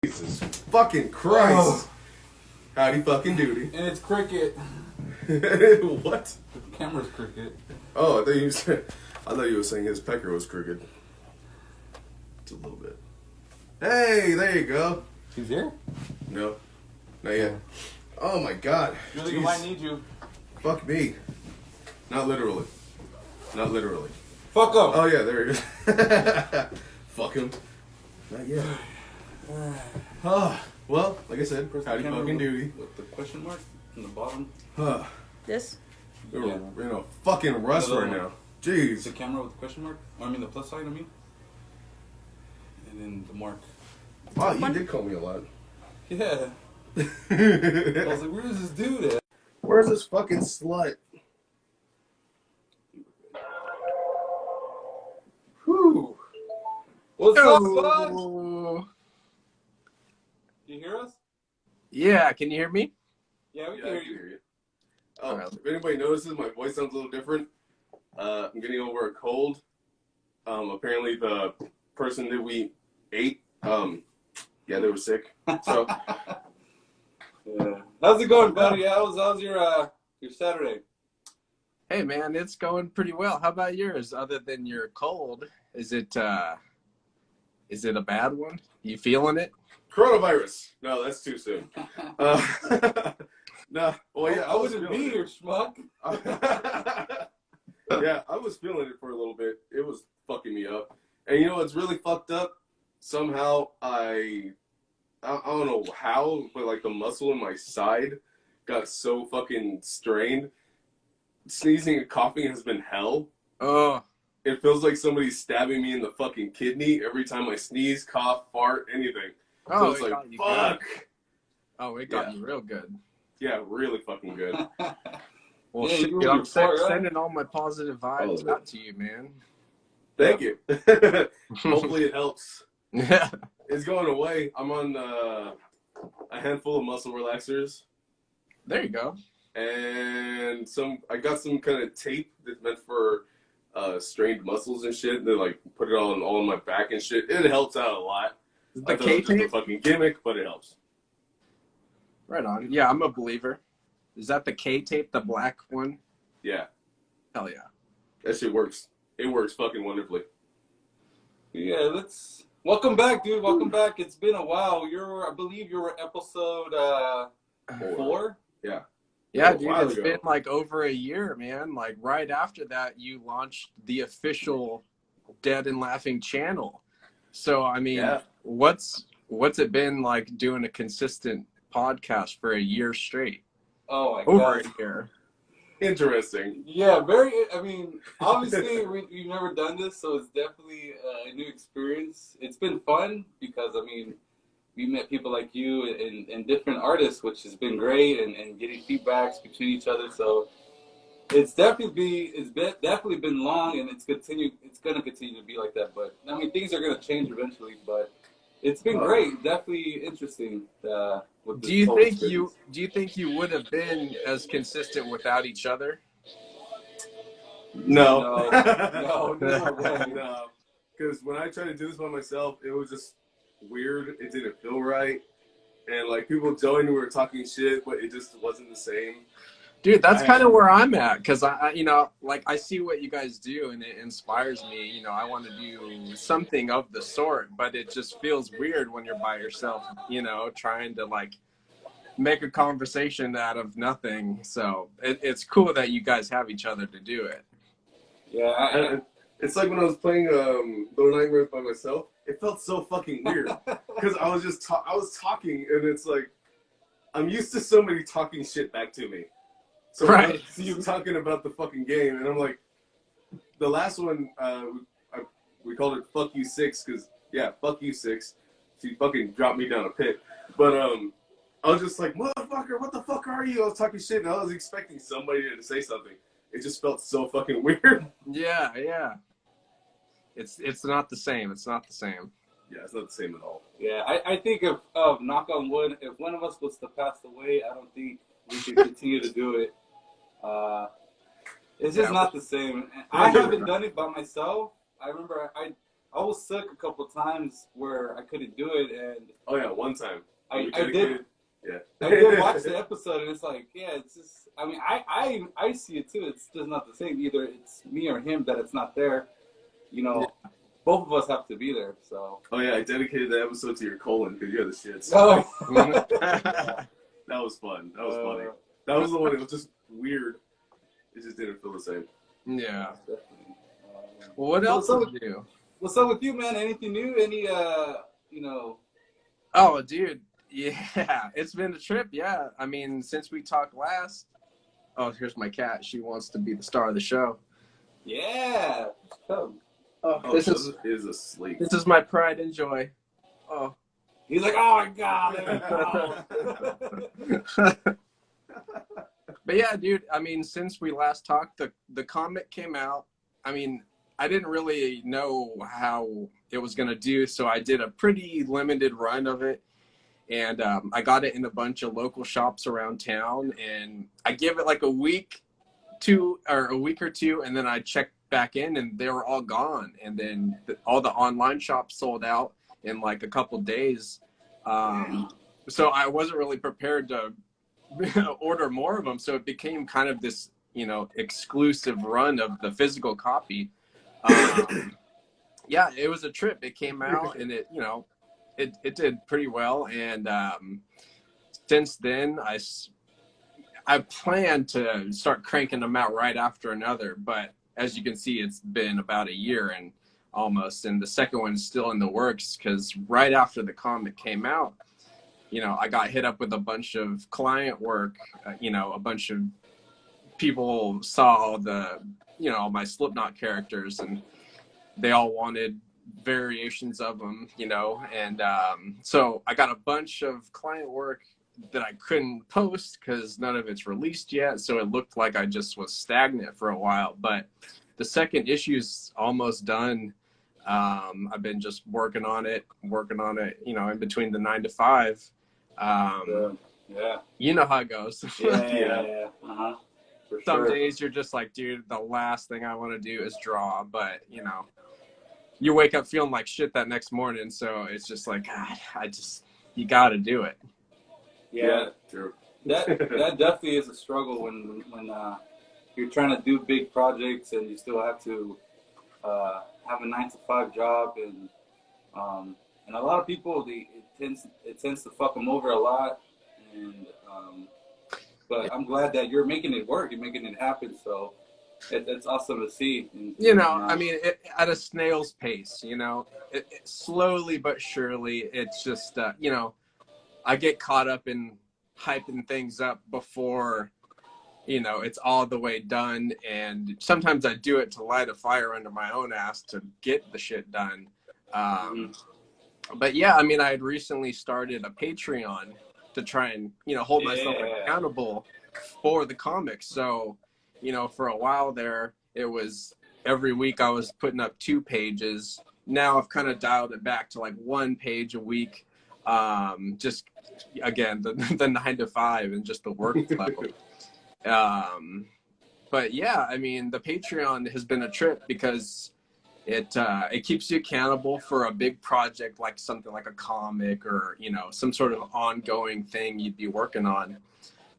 Jesus fucking Christ. Oh. Howdy fucking doody. And it's cricket. What? The camera's cricket. Oh, I thought you were saying his pecker was crooked. It's a little bit. Hey, there you go. He's here? No, not yet. Oh my god. Really, he might need you. Fuck me. Not literally. Not literally. Fuck him. Oh yeah, there he is. Fuck him. Not yet. Well, like I said, howdy fucking duty. With the question mark in the bottom. This? We're in a fucking rush right now. Jeez. The camera with the question mark? Or, I mean the plus sign, And then the mark. Wow, you did call me a lot. Yeah. I was like, where's this dude at? Where's this fucking slut? Whew. What's up, bud? Hello. You hear us? Yeah, can you hear me? Yeah, we Yeah, can I hear can you. hear you. Oh, if anybody notices, my voice sounds a little different. I'm getting over a cold. Apparently the person that we ate, yeah, they were sick. So, Yeah. How's it going, buddy? How's your Saturday? Hey man, it's going pretty well. How about yours? Other than your cold, is it a bad one? You feeling it? coronavirus. No, that's too soon. No, well, yeah, I wouldn't be feeling here, schmuck. Yeah, I was feeling it for a little bit. It was fucking me up. And you know what's really fucked up? Somehow I don't know how, but like the muscle in my side got so fucking strained. Sneezing and coughing has been hell. Oh, It feels like somebody's stabbing me in the fucking kidney every time I sneeze, cough, fart, anything. So oh, it's it like, got you fuck. good. Oh, it got you real good. Yeah, really fucking good. Well, Yeah, shit, you dude, were I'm before, right? sending all my positive vibes Oh, out to you, man. Thank you. Hopefully it helps. Yeah. It's going away. I'm on a handful of muscle relaxers. There you go. And I got some kind of tape that's meant for strained muscles and shit. They like put it all on my back and shit. It helps out a lot. The I thought it K was just a tape? fucking gimmick, but it helps. Right on. Yeah, I'm a believer. Is that the K tape, the black one? Yeah, Hell yeah. that shit works. It works fucking wonderfully. Yeah, welcome back, dude. Welcome back. It's been a while. I believe you were episode 4. Yeah. Yeah, A dude, while it's ago. been like over a year, man. Like right after that, you launched the official Dead and Laughing channel. So, I mean, Yeah. what's it been like doing a consistent podcast for a year straight? Oh my Over god. a year. Interesting. Yeah, I mean, obviously we've never done this, so it's definitely a new experience. It's been fun because, I mean, we met people like you and different artists, which has been great, and getting feedbacks between each other. So it's definitely been long, and it's going to continue to be like that. But I mean, things are going to change eventually. But it's been great, definitely interesting. With this Do you whole think experience. you think you would have been as consistent without each other? No. No, no way. No. Because when I tried to do this by myself, it was just weird. It didn't feel right. And like people joined, we were talking shit, but it just wasn't the same. Dude, that's kind of where I'm at, because I like I see what you guys do and it inspires me. You know, I want to do something of the sort, but it just feels weird when you're by yourself, you know, trying to like make a conversation out of nothing. So it's cool that you guys have each other to do it. Yeah, It's like when I was playing Little Nightmares by myself. It felt so fucking weird because I was just I was talking, and it's like I'm used to somebody talking shit back to me. So Right. you talking about the fucking game, and I'm like, the last one we called it "Fuck You 6" because fuck you 6. She fucking dropped me down a pit, but I was just like, motherfucker, what the fuck are you? I was talking shit, and I was expecting somebody to say something. It just felt so fucking weird. Yeah, yeah. It's not the same. It's not the same. Yeah, it's not the same at all. Yeah, I think of knock on wood, if one of us was to pass away, I don't think we could continue to do it. It's just not the same. I haven't done it by myself. I remember I was sick a couple times where I couldn't do it, and Oh yeah, one time. I We dedicated- Yeah. I did watch the episode, and it's like, yeah, it's just. I mean, I see it too. It's just not the same. Either it's me or him that it's not there. You know, both of us have to be there. So. Oh yeah, I dedicated the episode to your colon because you're the shits. Oh. That was fun. That was funny. That was the one that was just weird. It just didn't feel the same. Yeah. Definitely. Well, what else so- did you do? What's up with you, man? Anything new? Any you know? Oh, dude. Yeah, it's been a trip. Yeah. I mean, since we talked last. Oh, here's my cat. She wants to be the star of the show. Yeah. Come. Oh, This this is asleep. This is my pride and joy. Oh. He's like, oh my god. But yeah, dude, I mean, since we last talked, the comic came out. I mean, I didn't really know how it was going to do, so I did a pretty limited run of it. And I got it in a bunch of local shops around town, and I give it like a week or two, and then I checked back in, and they were all gone. And then all the online shops sold out in like a couple days. So I wasn't really prepared to order more of them. So it became kind of this, you know, exclusive run of the physical copy. Yeah, it was a trip. It came out, and it, you know, it did pretty well. And since then, I plan to start cranking them out right after another. But as you can see, it's been about a year and almost, and the second one's still in the works because right after the comic came out, you know, I got hit up with a bunch of client work. You know, a bunch of people saw you know, my Slipknot characters, and they all wanted variations of them, you know, and so I got a bunch of client work that I couldn't post because none of it's released yet, so it looked like I just was stagnant for a while. But the second issue's almost done. I've been just working on it, you know, in between the 9 to 5. Yeah. You know how it goes. Yeah. Uh-huh. For Some sure. days you're just like, dude, the last thing I want to do is draw, but you know, you wake up feeling like shit that next morning, so it's just like, God, you got to do it. Yeah. True. That definitely is a struggle when you're trying to do big projects and you still have to have a 9 to 5 job, and a lot of people it tends to fuck them over a lot, and but I'm glad that you're making it work, you're making it happen, so it's awesome to see. You know, I mean, at a snail's pace, you know, slowly but surely. It's just you know, I get caught up in hyping things up before, you know, it's all the way done. And sometimes I do it to light a fire under my own ass to get the shit done. But yeah, I mean, I had recently started a Patreon to try and, you know, hold myself accountable for the comics. So, you know, for a while there, it was every week I was putting up 2 pages. Now I've kind of dialed it back to like 1 page a week. Just again, the 9 to 5 and just the workflow. But yeah, I mean, the Patreon has been a trip because it keeps you accountable for a big project, like something like a comic or, you know, some sort of ongoing thing you'd be working on.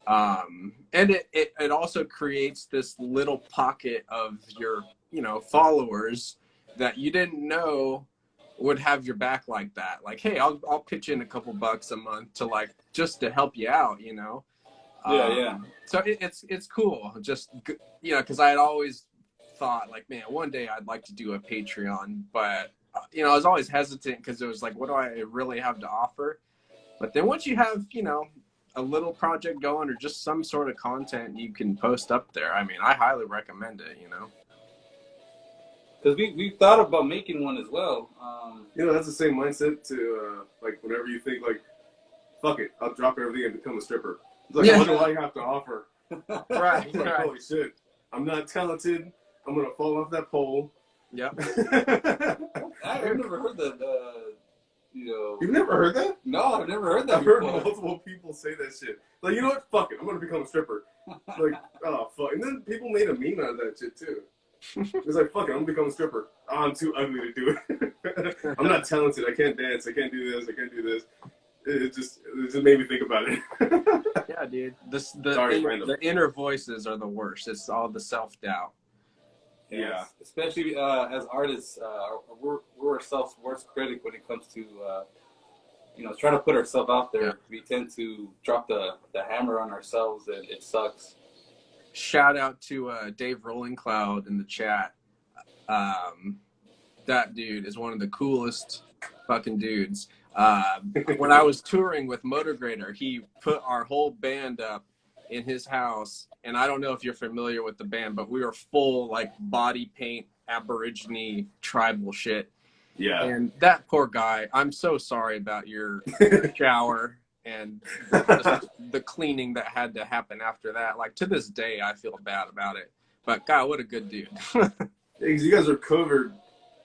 And it also creates this little pocket of your, you know, followers that you didn't know would have your back like that. Like, hey, I'll pitch in a couple bucks a month to like, just to help you out, you know? Yeah. So it's cool. Just, you know, cause I had always thought like, man, one day I'd like to do a Patreon, but you know, I was always hesitant cause it was like, what do I really have to offer? But then once you have, you know, a little project going or just some sort of content you can post up there, I mean, I highly recommend it, you know? Because we thought about making one as well. You know, that's the same mindset to, like, whenever you think, like, fuck it, I'll drop everything and become a stripper. It's like, what do I have to offer? Right, It's like, right. holy shit, I'm not talented. I'm going to fall off that pole. Yep. I've never heard that, you know. You've never heard that? No, I've never heard that I've heard before. multiple people say that shit. Like, you know what? Fuck it, I'm going to become a stripper. Like, oh, fuck. And then people made a meme out of that shit, too. It's like, fuck it, I'm gonna become a stripper. Oh, I'm too ugly to do it. I'm not talented. I can't dance. I can't do this. I can't do this. It just made me think about it. Yeah, dude. The inner voices are the worst. It's all the self-doubt. Yeah. Especially as artists, we're ourselves worst critic when it comes to trying to put ourselves out there. Yeah. We tend to drop the hammer on ourselves, and it sucks. Shout out to Dave Rolling Cloud in the chat. That dude is one of the coolest fucking dudes. When I was touring with Motogrator, he put our whole band up in his house, and I don't know if you're familiar with the band, but we were full like body paint, Aborigine tribal shit. Yeah. And that poor guy, I'm so sorry about your shower and the cleaning that had to happen after that. Like, to this day, I feel bad about it. But God, what a good dude. You guys are covered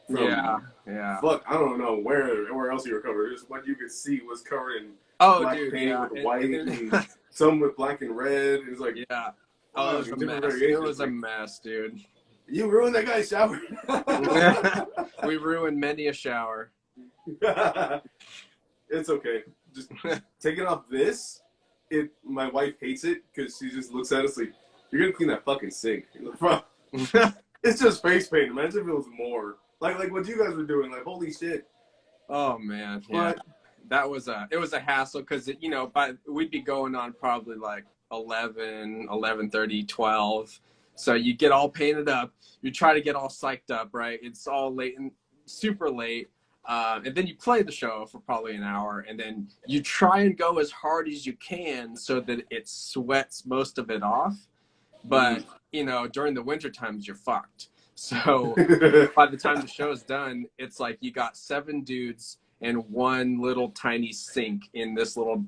from, yeah. fuck, I don't know where else you were covered. Just what you could see was covered in black dude, paint with white and some with black and red. It was like, yeah. Oh, it was a mess. It was a mess, dude. You ruined that guy's shower. We ruined many a shower. It's okay. Just taking off this. My wife hates it because she just looks at us like, you're gonna clean that fucking sink. It's just face paint. Imagine if it was more. Like what you guys were doing. Like, holy shit. Oh man, yeah. It was a hassle because we'd be going on probably like 11:30, 12. So you get all painted up. You try to get all psyched up, right? It's all late and super late. And then you play the show for probably an hour, and then you try and go as hard as you can so that it sweats most of it off. But, during the winter times, you're fucked. So by the time the show's done, it's like you got 7 dudes and one little tiny sink in this little,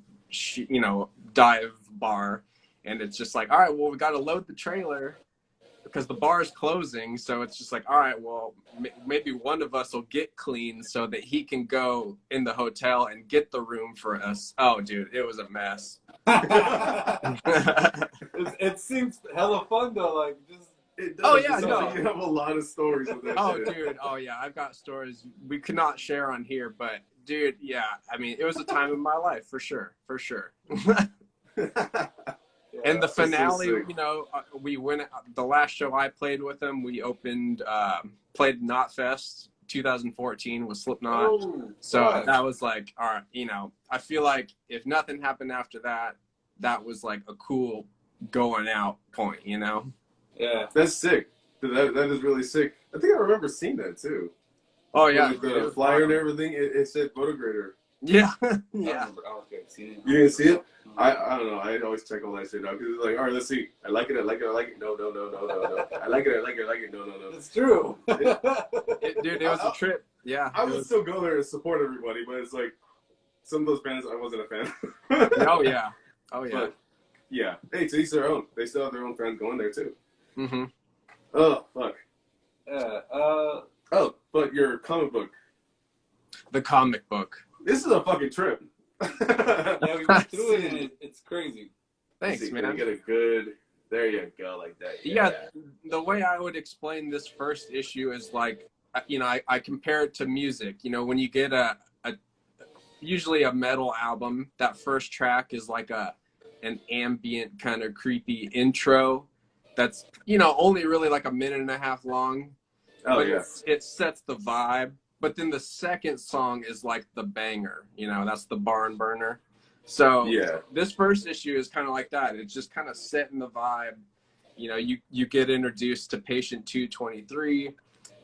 dive bar. And it's just like, all right, well, we got to load the trailer because the bar is closing. So it's just like, all right, well, maybe one of us will get clean so that he can go in the hotel and get the room for us. Oh, dude, it was a mess. It seems hella fun though. Like, just it does. Oh yeah, no. You have a lot of stories with that. Oh, shit. dude. Oh yeah, I've got stories we could not share on here, but dude, yeah. I mean, it was a time in my life for sure. And the finale, so we went. The last show I played with them, we played Knotfest 2014 with Slipknot. Oh, so gosh. that was like, all right, I feel like if nothing happened after that, that was like a cool going out point, Yeah, that's sick. That is really sick. I think I remember seeing that too. Oh yeah, with the flyer and everything. It said Motogrator. Yeah, yeah. You didn't see it? I don't know. I always check all that shit out because it's like, all right, let's see. I like it. I like it. I like it. No. I like it. I like it. I like it. No. It's true. Dude, it was a trip. Yeah. I would still go there and support everybody, but it's like some of those bands I wasn't a fan. Oh yeah. But, yeah. Hey, to each their own. They still have their own fans going there too. Mm-hmm. Oh fuck. Yeah. Oh, but your comic book. The comic book. This is a fucking trip. Yeah, we went through it, and it's crazy. Thanks, man. You get a good. There you go, like that. Yeah, the way I would explain this first issue is like, I compare it to music. When you get usually a metal album, that first track is like an ambient kind of creepy intro that's, only really like a minute and a half long. Oh, but yeah. It sets the vibe. But then the second song is like the banger, that's the barn burner. So yeah. This first issue is kind of like that. It's just kind of setting the vibe. You get introduced to Patient 223,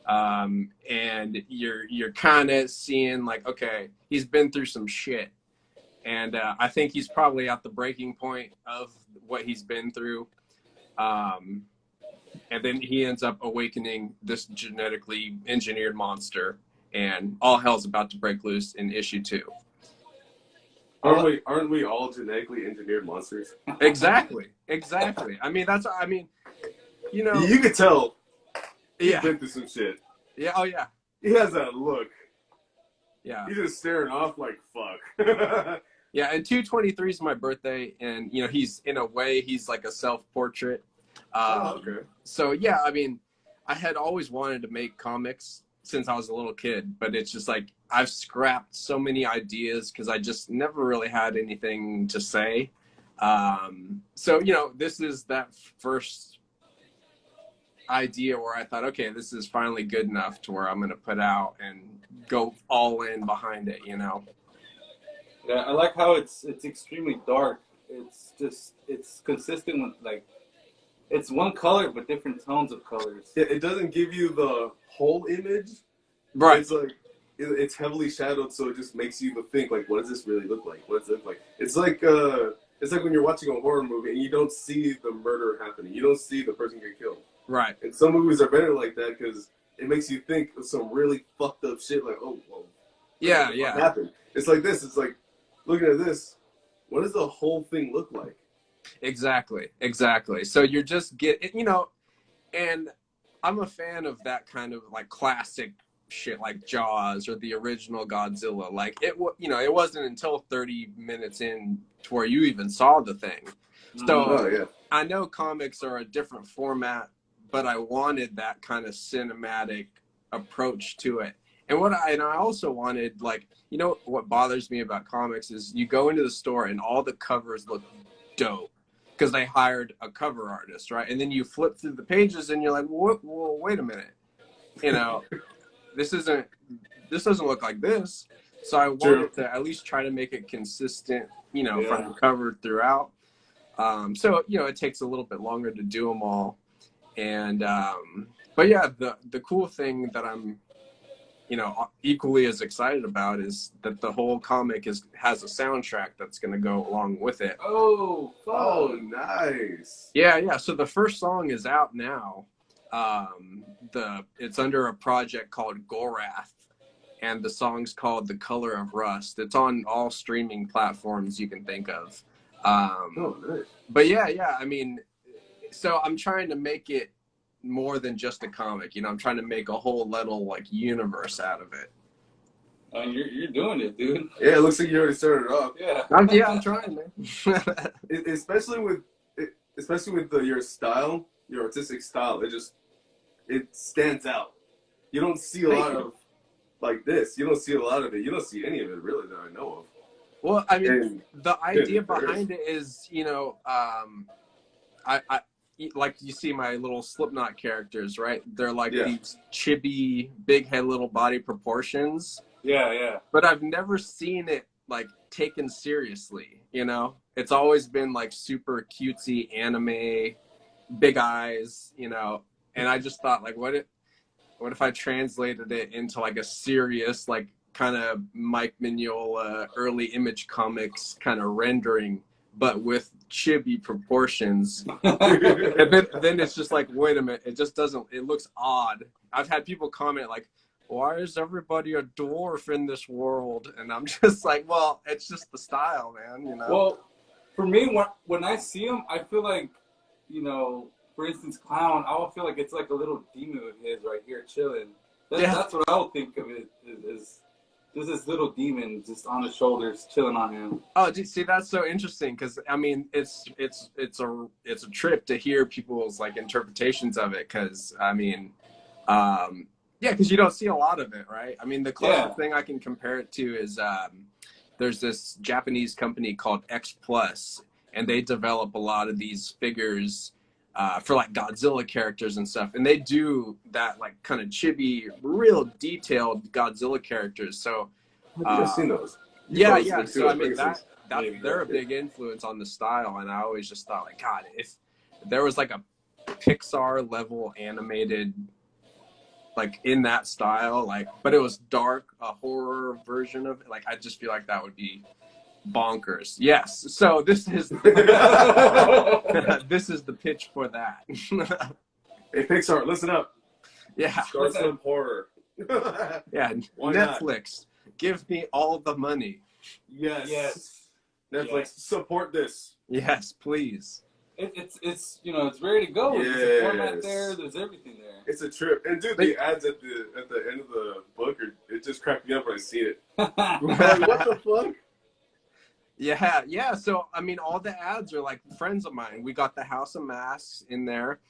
and you're kind of seeing like, okay, he's been through some shit. And I think he's probably at the breaking point of what he's been through. And then he ends up awakening this genetically engineered monster. And all hell's about to break loose in issue 2. Aren't we all genetically engineered monsters? Exactly. I mean, you could tell he's Yeah. been through some shit. Yeah. Oh yeah. He has that look. Yeah. He's just staring off like fuck. Yeah. And 223 is my birthday, and he's in a way he's like a self-portrait. Okay. So yeah, I mean, I had always wanted to make comics since I was a little kid, but it's just like I've scrapped so many ideas because I just never really had anything to say. So, you know, this is that first idea where I thought, okay, this is finally good enough to where I'm going to put out and go all in behind it, you know? Yeah, I like how it's extremely dark. It's consistent with, like, it's one color but different tones of colors. It doesn't give you the whole image. Right. It's like it's heavily shadowed, so it just makes you think like, what does this really look like? What does it look like? It's like when you're watching a horror movie and you don't see the murder happening. You don't see the person get killed. Right. And some movies are better like that because it makes you think of some really fucked up shit. Like, oh, well, Yeah, what yeah. happened? It's like this. It's like looking at this. What does the whole thing look like? Exactly. So you're just you know, and I'm a fan of that kind of like classic shit like Jaws or the original Godzilla. Like you know, it wasn't until 30 minutes in to where you even saw the thing. So yeah. I know comics are a different format, but I wanted that kind of cinematic approach to it. And I also wanted, like, you know, what bothers me about comics is you go into the store and all the covers look dope because they hired a cover artist, right? And then you flip through the pages and you're like, well, wait a minute, you know, this doesn't look like this. So I wanted to at least try to make it consistent, you know, from the cover throughout. So, you know, it takes a little bit longer to do them all. And, but yeah, the cool thing that I'm, you know, equally as excited about is that the whole comic has a soundtrack that's going to go along with it. Oh, nice. Yeah. So the first song is out now. It's under a project called Gorath, and the song's called The Color of Rust. It's on all streaming platforms you can think of. Nice. But yeah, I mean, so I'm trying to make it more than just a comic, you know. I'm trying to make a whole little like universe out of it. You're doing it, dude. Yeah, it looks like you already started off. Yeah. I'm trying, man. especially with your style, your artistic style. It stands out. You don't see a lot of like this. You don't see a lot of it. You don't see any of it really that I know of. Well, I mean, the idea behind it is, you know, I like you see my little Slipknot characters, right? They're like these chibi, big head, little body proportions. Yeah. But I've never seen it like taken seriously, you know? It's always been like super cutesy anime, big eyes, you know? And I just thought, like, what if I translated it into like a serious, like kind of Mike Mignola early Image Comics kind of rendering, but with chibi proportions. And then it's just like, wait a minute, it looks odd. I've had people comment like, why is everybody a dwarf in this world? And I'm just like, well, it's just the style, man, you know? Well, for me, when I see him, I feel like, you know, for instance, Clown, I will feel like it's like a little demon of his right here chilling. That's what I would think of it is. There's this little demon just on his shoulders, chilling on him. Oh, see, that's so interesting because I mean, it's a trip to hear people's like interpretations of it. Because I mean, because you don't see a lot of it, right? I mean, the closest thing I can compare it to is there's this Japanese company called X Plus, and they develop a lot of these figures for like Godzilla characters and stuff, and they do that like kind of chibi, real detailed Godzilla characters. So I've seen those. Yeah. So I mean they're a big influence on the style, and I always just thought like, God, if there was like a Pixar level animated like in that style, like, but it was dark, a horror version of it, like I just feel like that would be bonkers. Yes. So this is this is the pitch for that. Hey Pixar, listen up. Yeah. Start some horror. Yeah. Why Netflix, give me all the money. Yes. Netflix, support this. Yes, please. It's you know, it's ready to go. Yes. There's a format there. There's everything there. It's a trip. And dude, the ads at the end of the book it just cracked me up when I see it. Like, what the fuck? Yeah. So I mean, all the ads are like friends of mine. We got the House of Masks in there.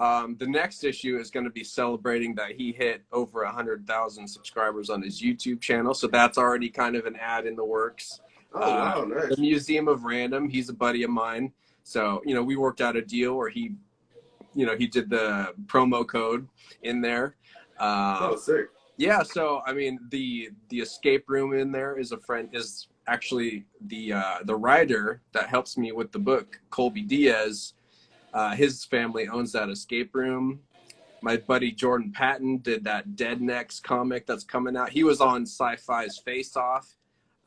The next issue is going to be celebrating that he hit over 100,000 subscribers on his YouTube channel. So that's already kind of an ad in the works. Oh, wow, nice. The Museum of Random, he's a buddy of mine. So, you know, we worked out a deal where he did the promo code in there. Oh, sick. Yeah, so I mean, the escape room in there is actually the writer that helps me with the book, Colby Diaz. His family owns that escape room. My buddy Jordan Patton did that Dead Next comic that's coming out. He was on Sci-Fi's Face Off.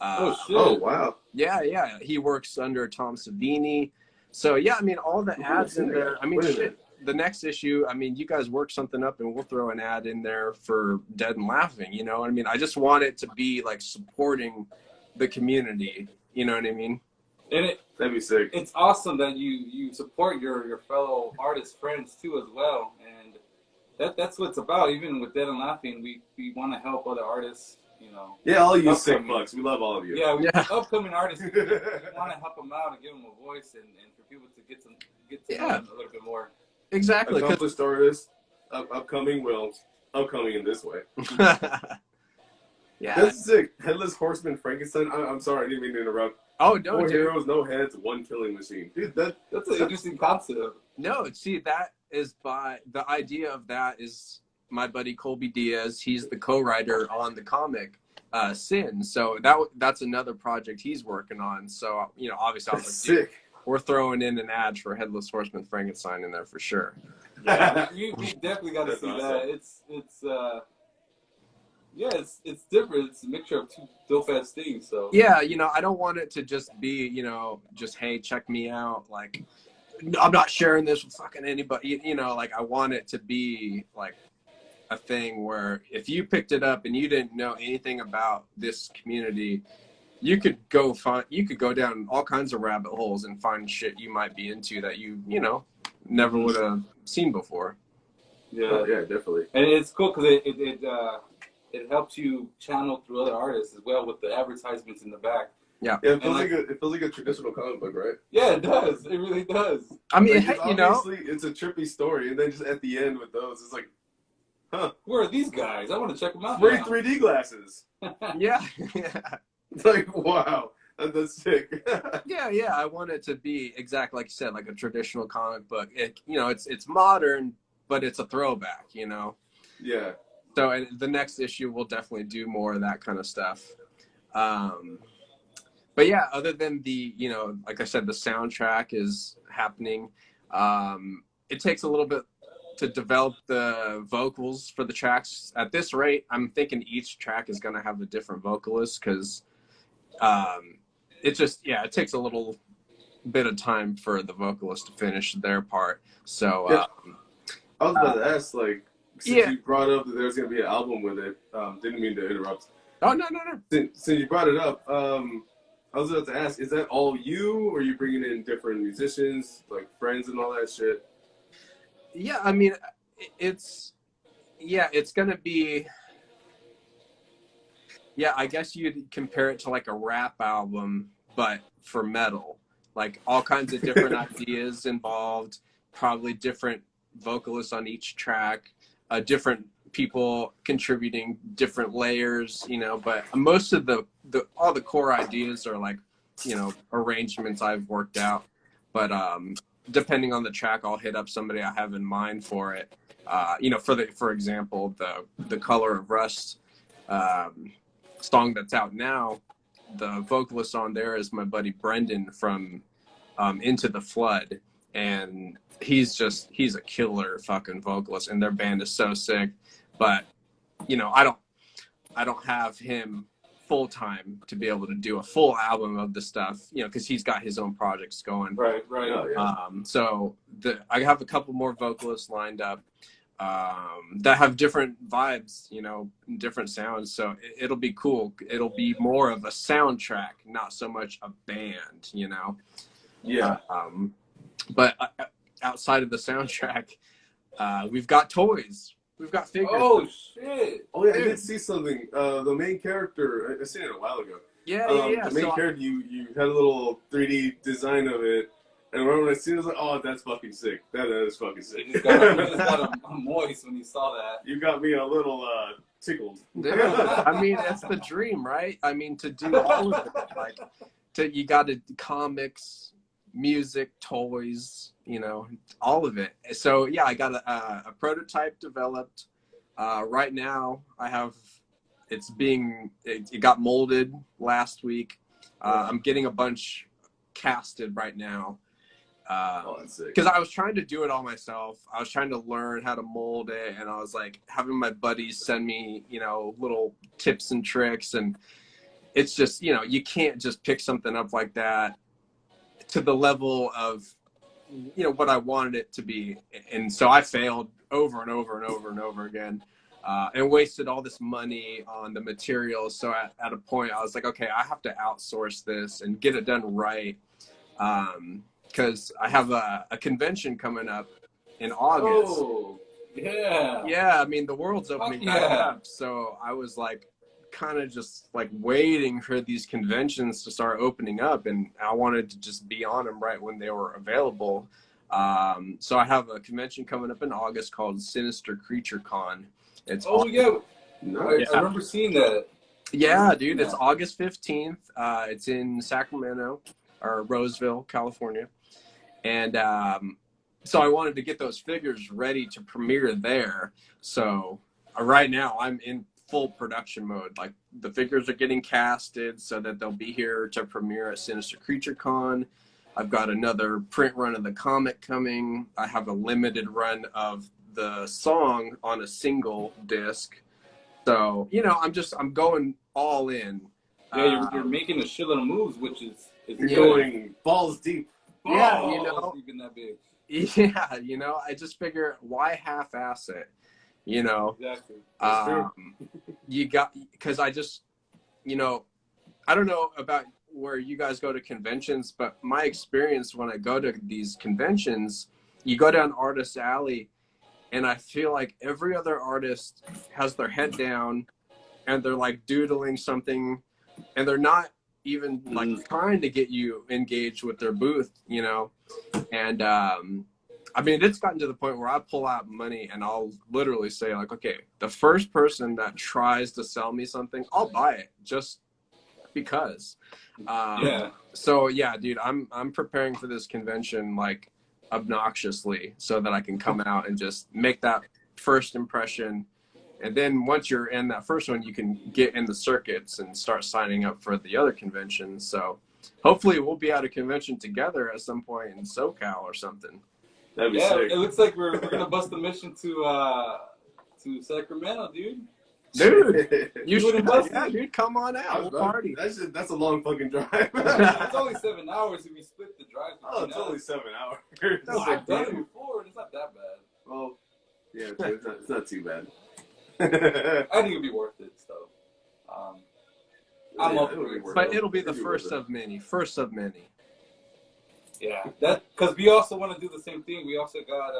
Oh shit! Oh, wow. Yeah. He works under Tom Savini. So yeah, I mean, all the ads in there. I mean, shit. The next issue, I mean, you guys work something up and we'll throw an ad in there for Dead and Laughing, you know what I mean? I just want it to be like supporting the community, you know what I mean? And that'd be sick. It's awesome that you support your fellow artist friends too as well. And that's what it's about. Even with Dead and Laughing, we want to help other artists, you know. Yeah, all you sick fucks. We love all of you. Yeah, upcoming artists, we want to help them out and give them a voice and for people to get to know them a little bit more. Exactly. Accomplished artists, upcoming in this way. Yeah. That's sick. Headless Horseman Frankenstein. I'm sorry, I didn't mean to interrupt. Oh, no, Four dude. heroes, no heads, one killing machine. Dude, That's an interesting concept. No, see, that is the idea of that is my buddy Colby Diaz. He's the co-writer on the comic Sin. So that's another project he's working on. So, you know, obviously I was like, sick. We're throwing in an ad for Headless Horseman Frankenstein in there for sure. Yeah, you definitely got to see awesome. that. It's different. It's a mixture of two dope-ass things. So yeah, you know, I don't want it to just be, you know, just, hey, check me out. Like, I'm not sharing this with fucking anybody. You know, like, I want it to be like a thing where if you picked it up and you didn't know anything about this community, you could go down all kinds of rabbit holes and find shit you might be into that you know, never would have seen before. Yeah, yeah, definitely. And it's cool because it helps you channel through other artists as well with the advertisements in the back. Yeah, it feels like a traditional comic book, right? Yeah, it does. It really does. I mean, like, you know, obviously it's a trippy story, and then just at the end with those, it's like, huh? Who are these guys? I want to check them out. Free 3D glasses. yeah. It's like, wow, that's sick. Yeah. I want it to be exactly like you said, like a traditional comic book. It, you know, it's modern, but it's a throwback. You know. Yeah. So the next issue will definitely do more of that kind of stuff. But yeah, other than the, you know, like I said, the soundtrack is happening. It takes a little bit to develop the vocals for the tracks. At this rate, I'm thinking each track is going to have a different vocalist because it takes a little bit of time for the vocalist to finish their part. So I was about to ask, like, since you brought up that there's going to be an album with it, didn't mean to interrupt. Oh, no. Since you brought it up, I was about to ask, is that all you, or are you bringing in different musicians, like friends and all that shit? Yeah, I mean, it's going to be, I guess you'd compare it to like a rap album, but for metal. Like all kinds of different ideas involved, probably different vocalists on each track, different people contributing different layers, you know, but most of all the core ideas are like, you know, arrangements I've worked out. But depending on the track, I'll hit up somebody I have in mind for it. You know, for example, the Color of Rust song that's out now, the vocalist on there is my buddy Brendan from Into the Flood, and he's a killer fucking vocalist, and their band is so sick. But you know, I don't have him full time to be able to do a full album of the stuff, you know, because he's got his own projects going. Right. Oh, yeah. So I have a couple more vocalists lined up that have different vibes, you know, different sounds. So it'll be cool. It'll be more of a soundtrack, not so much a band, you know. Yeah. But outside of the soundtrack, we've got toys. We've got figures. Oh shit! Oh yeah, I did see something. The main character, I seen it a while ago. Yeah. The main character, you had a little 3D design of it, And I remember as soon as oh, that's fucking sick. That is fucking sick. You just got a moist when you saw that. You got me a little tickled. Dude, I mean, it's the dream, right? I mean, to do all of it, like, you got to comics, music, toys, you know, all of it. So yeah, I got a prototype developed. Right now, I have it got molded last week. I'm getting a bunch casted right now. Because I was trying to do it all myself. I was trying to learn how to mold it, and I was like having my buddies send me, you know, little tips and tricks, and it's just, you know, you can't just pick something up like that to the level of, you know, what I wanted it to be. And so I failed over and over and over and over again, and wasted all this money on the materials. So at a point I was like, okay, I have to outsource this and get it done right. Because I have a convention coming up in August. Oh, yeah. Yeah, I mean, the world's opening back up. So I was like, kind of just like waiting for these conventions to start opening up. And I wanted to just be on them right when they were available. So I have a convention coming up in August called Sinister Creature Con. It's yeah. Nice. I remember seeing that. Yeah, dude, it's August 15th. It's in Sacramento or Roseville, California. And so I wanted to get those figures ready to premiere there. So right now I'm in full production mode. Like, the figures are getting casted so that they'll be here to premiere at Sinister Creature Con. I've got another print run of the comic coming. I have a limited run of the song on a single disc. So, you know, I'm going all in. Yeah, you're making a shitload of moves, which is you're going balls deep. Yeah, you know, even that big. Yeah, you know, I just figure, why half-ass it? You know, Exactly. You got, because I just, you know, I don't know about where you guys go to conventions, but my experience when I go to these conventions, you go down Artist Alley, and I feel like every other artist has their head down, and they're like doodling something, and they're not even like trying to get you engaged with their booth, you know. And I mean, it's gotten to the point where I pull out money and I'll literally say, like, okay, the first person that tries to sell me something, I'll buy it just because. So yeah, dude, I'm preparing for this convention like obnoxiously so that I can come out and just make that first impression. And then once you're in that first one, you can get in the circuits and start signing up for the other conventions. So hopefully we'll be at a convention together at some point in SoCal or something. That'd be sick. It looks like we're gonna bust a mission to Sacramento, dude. Dude, you should. Yeah, dude, come on out. We'll party. That's a long fucking drive. It's only 7 hours if you split the drive. Oh, it's only 7 hours. No, I've done it before, and it's not that bad. Well, yeah, it's not too bad. I think it'd be worth it, so. I'm up for it. But it'll be the first of many. First of many. Yeah, that because we also want to do the same thing. We also got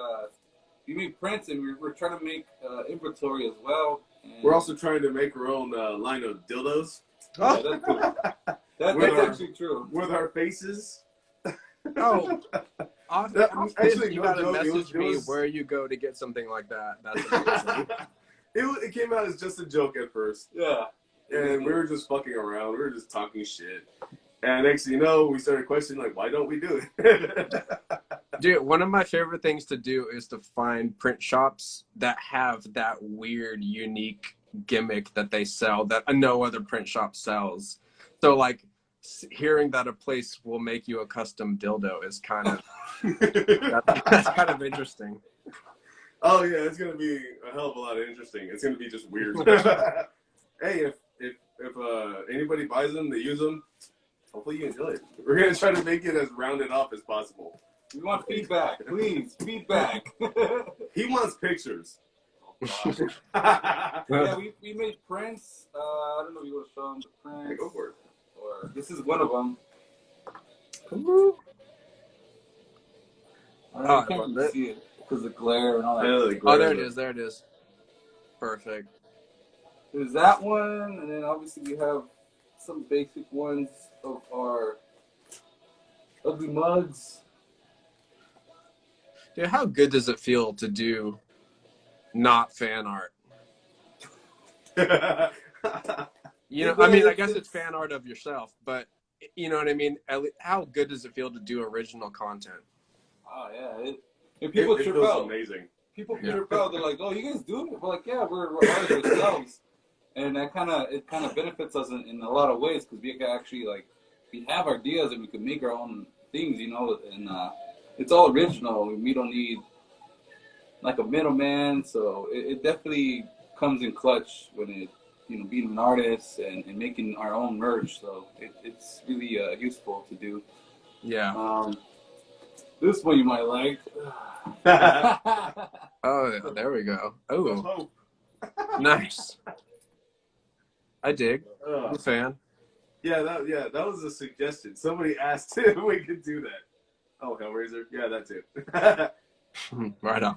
we made prints, and we're trying to make inventory as well. And we're also trying to make our own line of dildos. Yeah, that's cool. That's actually true. With our faces. Oh, actually, you gotta message me where you go to get something like that. That's amazing. It came out as just a joke at first. Yeah. And we were just fucking around. We were just talking shit. And next thing you know, we started questioning, like, why don't we do it? Dude, one of my favorite things to do is to find print shops that have that weird, unique gimmick that they sell that no other print shop sells. So, like, hearing that a place will make you a custom dildo is kind of that's kind of interesting. Oh yeah, it's gonna be a hell of a lot of interesting. It's gonna be just weird. Hey, if anybody buys them, they use them. Hopefully you enjoy it. We're gonna try to make it as rounded off as possible. We want feedback, please. Feedback. He wants pictures. Yeah, we made prints. I don't know if you want to show them the prints. Yeah, go for it. Or this is one of them. I can't really see it because of glare and all that. Oh, there it is. There it is. Perfect. There's that one, and then obviously we have some basic ones of our ugly mugs. Dude, how good does it feel to do not fan art? You know, I mean, I guess it's fan art of yourself, but you know what I mean? How good does it feel to do original content? Oh yeah, if people it trip feels out, amazing. people trip out. They're like, "Oh, you guys do it?" We're like, "Yeah, we're artists ourselves," and it kind of benefits us in a lot of ways because we can actually like we have ideas and we can make our own things, you know, and it's all original. We don't need like a middleman, so it definitely comes in clutch when it, you know, being an artist and making our own merch. So it's really useful to do. Yeah. This one you might like. Oh, there we go. Oh, nice. I dig. I'm a fan. Yeah, that was a suggestion. Somebody asked if we could do that. Oh, Hellraiser. Yeah, that too. Right on.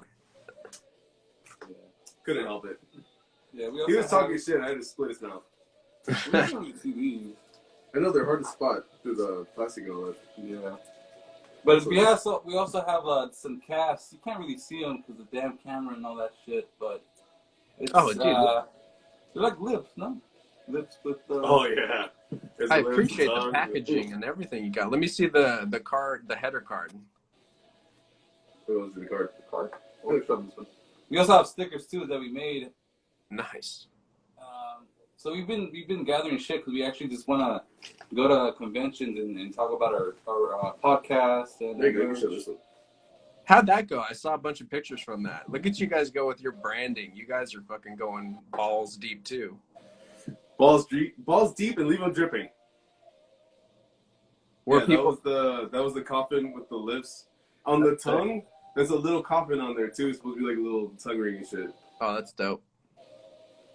Couldn't help it. Yeah, He was talking shit. I had to split his mouth. We don't really see these. I know they're hard to spot through the plastic and all that. Yeah. But we also have some casts. You can't really see them because the damn camera and all that shit. But it's, dude. they're like lips, no? Lips with. Oh yeah. There's I the appreciate lips the on. packaging and everything you got. Let me see the card, the header card. What was the card? The card. We also have stickers too that we made. Nice. So we've been gathering shit because we actually just want to go to conventions and talk about our podcast and. There you go. You can show this one. How'd that go? I saw a bunch of pictures from that. Look at you guys go with your branding. You guys are fucking going balls deep too. Balls deep, and leave them dripping. Where Yeah, people that was the coffin with the lips on the tongue. There's a little coffin on there too. It's supposed to be like a little tongue ring and shit. Oh, that's dope.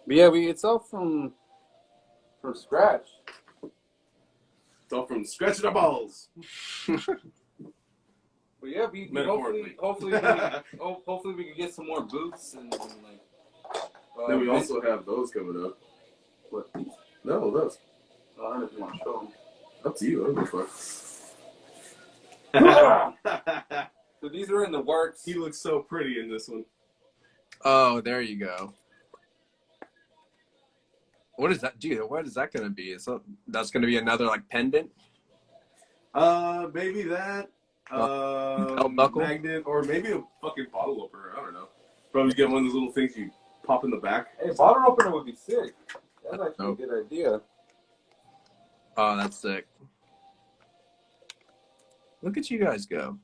But yeah, it's all from scratch. It's all from scratching the balls. But yeah, we hopefully we can get some more boots and like. Then we also have those coming up. What? No, those. I don't know if you want to show them. Up to you. I don't give a fuck. So these are in the works. He looks so pretty in this one. Oh, there you go. What is that, dude? What is that going to be? That's going to be another like pendant? Maybe that. Belt buckle? Magnet, or maybe a fucking bottle opener. I don't know. Probably get one of those little things you pop in the back. Hey, bottle opener would be sick. That's actually a good idea. Oh, that's sick. Look at you guys go.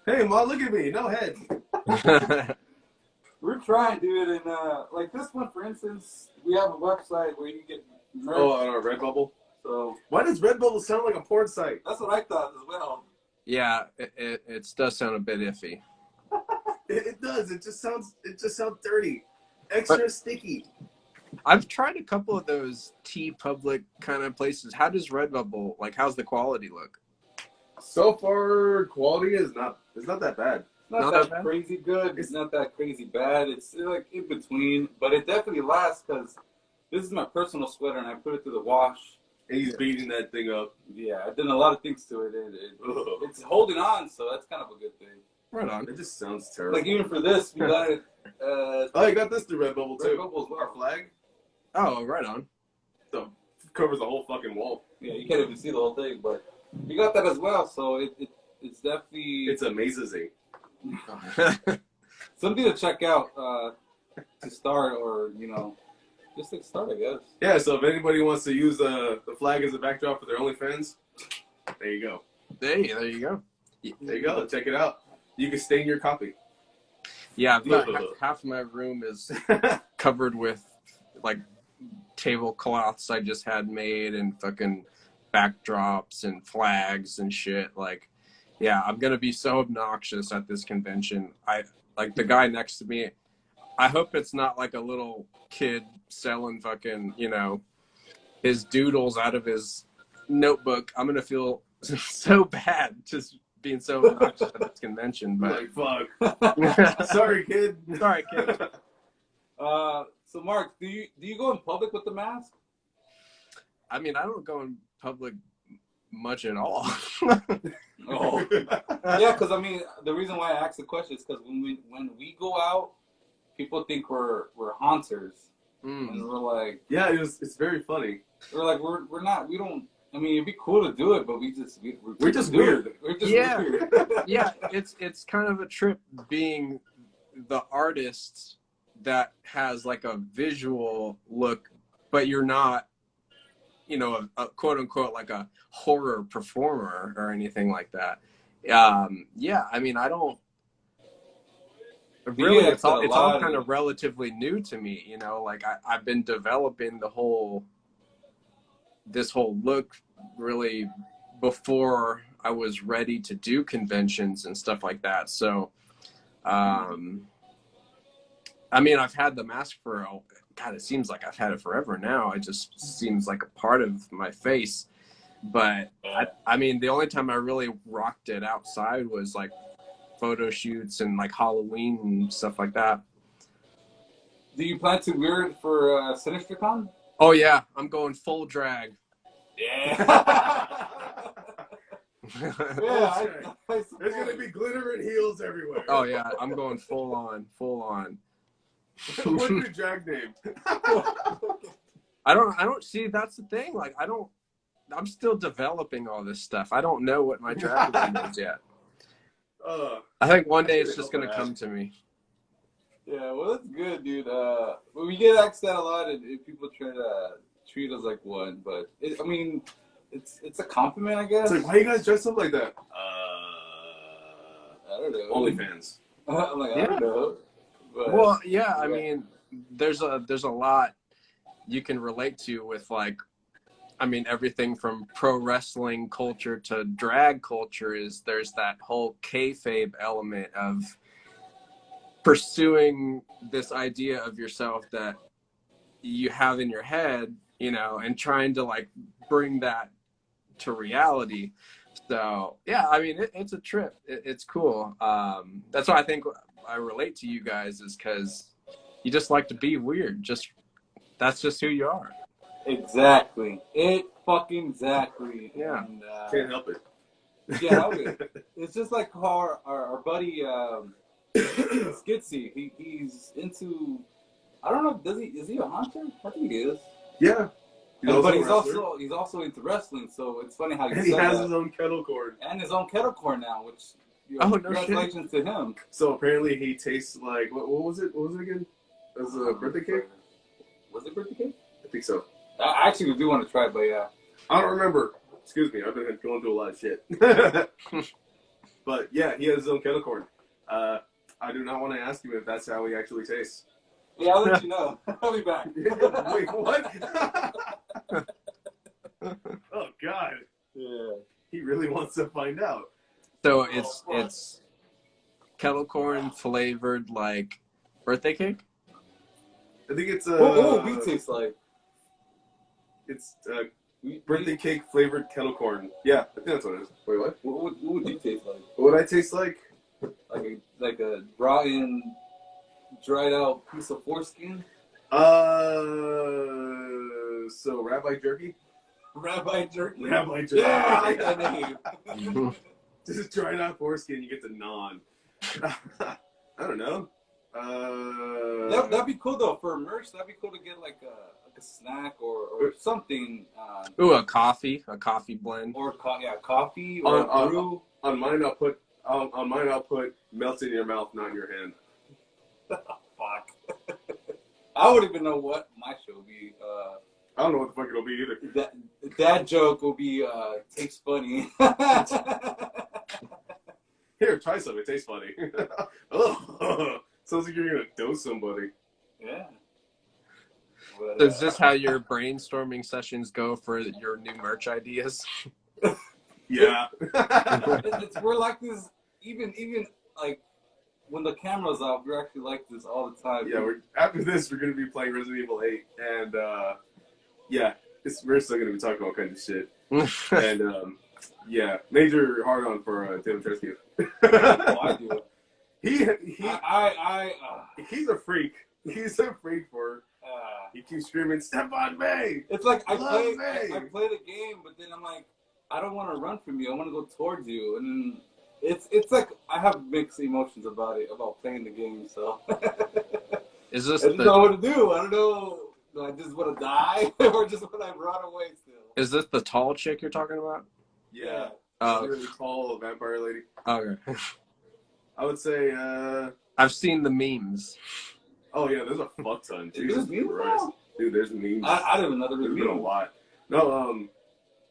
Hey, Ma, look at me. No head. We're trying, dude, and like this one, for instance, we have a website where you can get merch. Oh, on our Redbubble. So why does Redbubble sound like a porn site? that's what I thought as well. Yeah, it does sound a bit iffy. It does. It just sounds dirty, extra sticky. I've tried a couple of those Public kind of places. How does Redbubble, like, how's the quality look? So far, quality is not that bad. It's not that crazy good. It's not that crazy bad. It's like in between, but it definitely lasts because this is my personal sweater and I put it through the wash. And he's beating that thing up. Yeah, I've done a lot of things to it. It's holding on, so that's kind of a good thing. Right on. It just sounds terrible. Like even for this, we got it. Oh, you got this through Redbubble too. Redbubble as well. Our flag. Oh, right on. So covers the whole fucking wall. Yeah, you can't even see the whole thing, but we got that as well. So it's definitely It's amazing. something to check out to start, or you know, just to start, I guess. Yeah. So if anybody wants to use the flag as a backdrop for their OnlyFans, there you go. There you go. There you go. Check it out. You can stain your copy. Yeah, half of my room is covered with like tablecloths I just had made and fucking backdrops and flags and shit. Like, yeah, I'm gonna be so obnoxious at this convention. Like the guy next to me, I hope it's not like a little kid selling fucking, you know, his doodles out of his notebook. I'm gonna feel so bad just being so obnoxious at this convention. But like, fuck. Sorry, kid. Sorry, kid. So Mark, do you go in public with the mask? I mean, I don't go in public much at all. Oh, Yeah, because I mean, the reason why I asked the question is because when we go out, people think we're haunters, and we're like, yeah, it's very funny. we're not. We don't. I mean, it'd be cool to do it, but we're just weird. We're just Yeah. weird. Yeah, it's kind of a trip being the artist that has like a visual look, but you're not, you know, a quote unquote like a horror performer or anything like that. Yeah, I mean, I don't really. Yeah, It's all kind of of relatively new to me, you know. Like I've been developing this whole look really before I was ready to do conventions and stuff like that. So, I mean, I've had the mask for, God, it seems like I've had it forever now. It just seems like a part of my face. But I mean, the only time I really rocked it outside was like photo shoots and like Halloween and stuff like that. Do you plan to wear it for SinisterCon? Oh yeah, I'm going full drag. Yeah. There's gonna be glitter and heels everywhere. Oh yeah, I'm going full on. What's your drag name? I don't see, that's the thing. Like I'm still developing all this stuff. I don't know what my drag name is yet. I think one day it's just gonna come to me. Yeah, well, that's good, dude. We get asked that a lot, and people try to treat us like one, but I mean, it's a compliment, I guess. It's like, why you guys dress up like that? I don't know. OnlyFans. I'm like, I don't know. But, Well, yeah, I mean, there's a lot you can relate to with, like, I mean, everything from pro wrestling culture to drag culture there's that whole kayfabe element of pursuing this idea of yourself that you have in your head, you know, and trying to like bring that to reality. So yeah, I mean, it's a trip. It's cool. That's why I think I relate to you guys, is because you just like to be weird. That's just who you are. Exactly. Exactly. Yeah. And, Can't help it. Can't help it. It's just like how our buddy Skitsy. He's into. I don't know. Is he a hunter? I think he is. Yeah. But he's also into wrestling. So it's funny how he has his own kettle corn. And his own kettle corn now, which congratulations to him. So apparently he tastes like what was it? What was it again? It was a birthday cake. Was it birthday cake? I think so. I actually do want to try it, but yeah. I don't remember. Excuse me. I've been going through a lot of shit. But yeah, he has his own kettle corn. I do not want to ask him if that's how he actually tastes. Yeah, I'll let you know. I'll be back. Wait, what? Oh God. Yeah. He really wants to find out. So it's kettle corn flavored like birthday cake. I think it's what would we taste like? It's birthday cake flavored kettle corn. Yeah, I think that's what it is. Wait, what? What would you taste like? What would I taste like? Like a rotten, dried out piece of foreskin. So Rabbi Jerky. Rabbi jerky. Rabbi Jerky. Yeah, I like that name. Just dried out foreskin, you get the non. I don't know. That'd be cool though for merch. That'd be cool to get like a snack or something. Ooh, a coffee blend. Or coffee or a brew. On mine, I'll put melt in your mouth, not in your hand. Fuck. I wouldn't even know what my show would be. I don't know what the fuck it'll be either. That joke will be tastes funny. Here, try some. It tastes funny. Oh, sounds like you're gonna dose somebody. Yeah. But, So is this how your brainstorming sessions go for your new merch ideas? Yeah. We're like this, even like when the camera's off, we're actually like this all the time. Yeah, after this, we're going to be playing Resident Evil 8, and yeah, we're still going to be talking all kinds of shit. And yeah, major hard-on for Tim Tresky. Oh, I do. He's a freak. He's a freak for. He keeps screaming, "Step on me!" It's like I Love play the game, but then I'm like, I don't want to run from you. I want to go towards you, and then It's like I have mixed emotions about it, about playing the game. So Is this I just don't know what to do. I don't know. Do I just want to die or just want to run away still? is this the tall chick you're talking about? Yeah. Oh, Really tall vampire lady. okay. I would say, I've seen the memes. oh yeah, there's a fuck ton. There's Jesus memes Christ. now? Dude, there's memes. I don't even know there was There's been a memes. lot. No,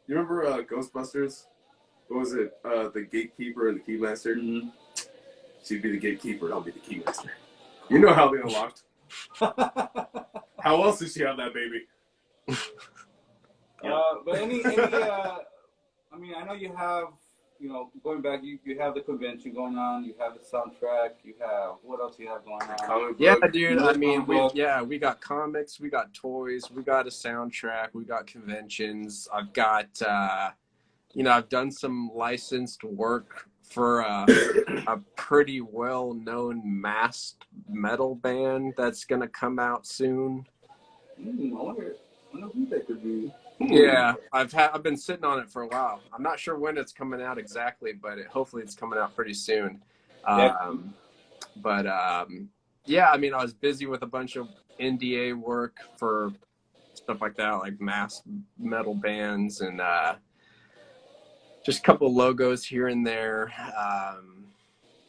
you remember Ghostbusters? What was it? The gatekeeper and the keymaster? Mm-hmm. She'd be the gatekeeper, and I'll be the keymaster. You know how they unlocked. How else did she have that baby? But I mean, I know you have, you know, going back, you have the convention going on, you have the soundtrack, you have, what else you have going on? Comic Yeah, book. dude. I mean, Comic book. we got comics, we got toys, we got a soundtrack, we got conventions. I've got, I've done some licensed work for a pretty well-known masked metal band that's gonna come out soon. I wonder who that could be. Yeah, I've been sitting on it for a while. I'm not sure when it's coming out exactly, but hopefully it's coming out pretty soon. Yeah, I mean, I was busy with a bunch of NDA work for stuff like that, like mass metal bands and just a couple logos here and there.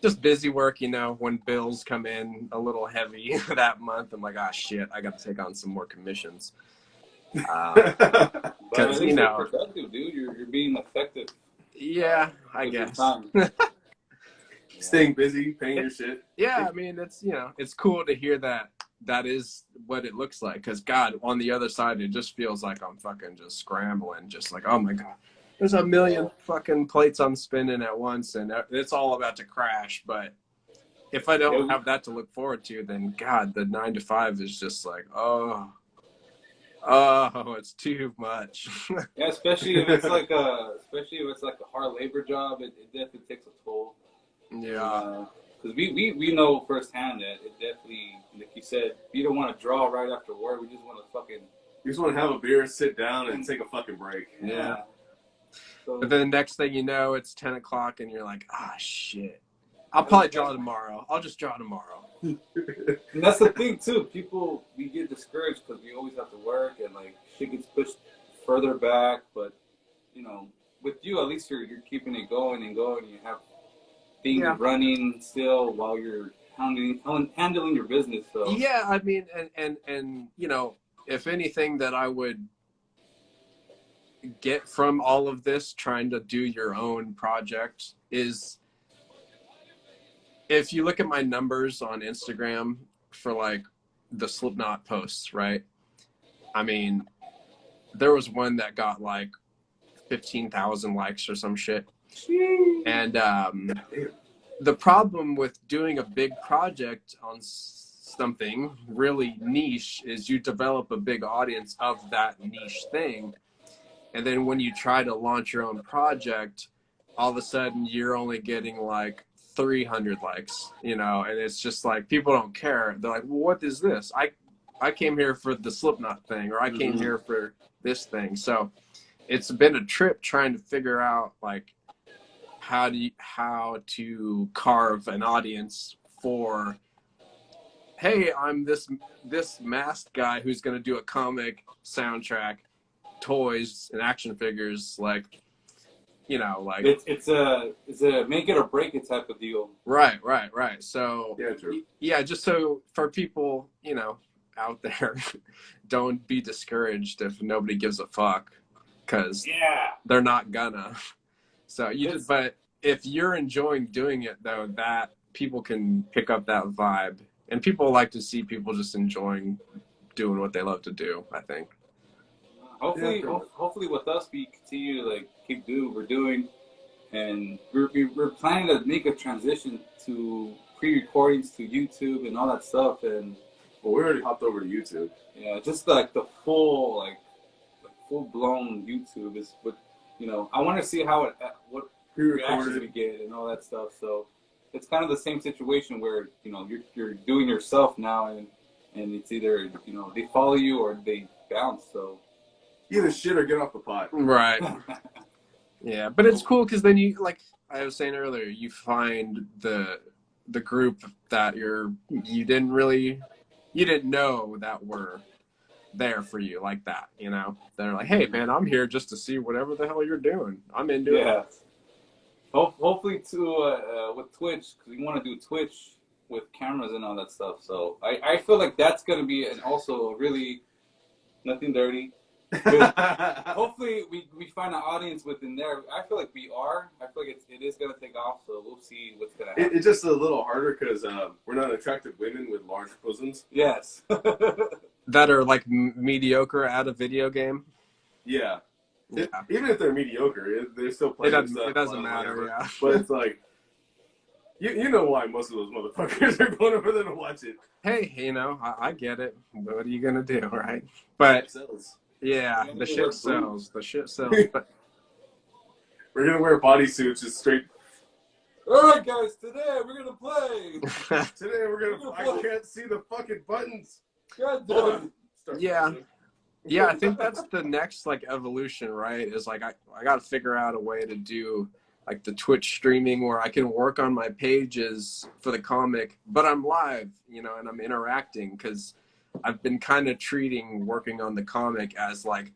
Just busy work, when bills come in a little heavy that month, I'm like, ah, shit, I got to take on some more commissions. But at Because, least you're productive, dude. You're being effective. Yeah, I with your guess. time. Staying busy, paying your shit. Yeah, I mean, it's cool to hear that is what it looks like. Because, God, on the other side, it just feels like I'm fucking just scrambling. Just like, oh, my God. There's a million fucking plates I'm spinning at once, and it's all about to crash. But if I don't have that to look forward to, then, God, the 9 to 5 is just like, oh, it's too much. Yeah, especially if it's like a hard labor job, it definitely takes a toll. Yeah. Because we know firsthand that it definitely, like you said, you don't want to draw right after work. We just want to fucking. You just want to have a beer, sit down, and take a fucking break. Yeah. So, But then the next thing you know, it's 10 o'clock, and you're like, ah, shit. I'll probably draw tomorrow. I'll just draw tomorrow. and that's the thing too. We get discouraged because we always have to work, and like shit gets pushed further back. But with you, at least you're keeping it going and going. You have things running still while you're handling your business. So yeah, I mean, and if anything that I would get from all of this, trying to do your own project, is if you look at my numbers on Instagram for like the Slipknot posts, right? I mean, there was one that got like 15,000 likes or some shit. And the problem with doing a big project on something really niche is you develop a big audience of that niche thing. And then when you try to launch your own project, all of a sudden you're only getting like 300 likes, and it's just like people don't care. They're like, well, what is this? I came here for the Slipknot thing, or I came here for this thing. So it's been a trip trying to figure out like how to carve an audience for, hey, I'm this masked guy who's going to do a comic soundtrack, toys and action figures, like it's a make it or break it type of deal. Right. So Yeah, true. Yeah, just so for people out there, don't be discouraged if nobody gives a fuck, because they're not gonna. So but if you're enjoying doing it though, that people can pick up that vibe, and people like to see people just enjoying doing what they love to do, I think. Hopefully with us, we continue to like keep doing what we're doing, and we're planning to make a transition to pre-recordings to YouTube and all that stuff. And Well, we already hopped over to YouTube. yeah, just like the full blown YouTube is what I want to see how what reactions we get and all that stuff. So it's kind of the same situation where you're doing yourself now, and it's either they follow you or they bounce. So. Either shit or get off the pot. Right. Yeah, but it's cool because then you I was saying earlier, you find the group that you didn't know that were there for you like that, you know? They're like, hey man, I'm here just to see whatever the hell you're doing. I'm into it. Yeah. Hopefully too with Twitch, because we want to do Twitch with cameras and all that stuff. So I feel like that's gonna be also really nothing dirty. Hopefully we find an audience within there. I feel like we are. I feel like it is gonna take off. So we'll see what's gonna happen. It's just a little harder because we're not attractive women with large bosoms. Yes. That are like mediocre at a video game. Yeah. Yeah. Even if they're mediocre, they're still playing. It doesn't matter, yeah. But it's like, you know why most of those motherfuckers are going over there to watch it. Hey, you know, I get it. What are you gonna do, right? But yeah, the shit sells. The shit sells. But we're gonna wear bodysuits just straight. All right, guys. Today we're gonna play. Today we're gonna. I can't see the fucking buttons. God damn. Yeah. Yeah, I think that's the next like evolution, right? Is like I got to figure out a way to do like the Twitch streaming where I can work on my pages for the comic, but I'm live, you know, and I'm interacting, because I've been kind of treating working on the comic as like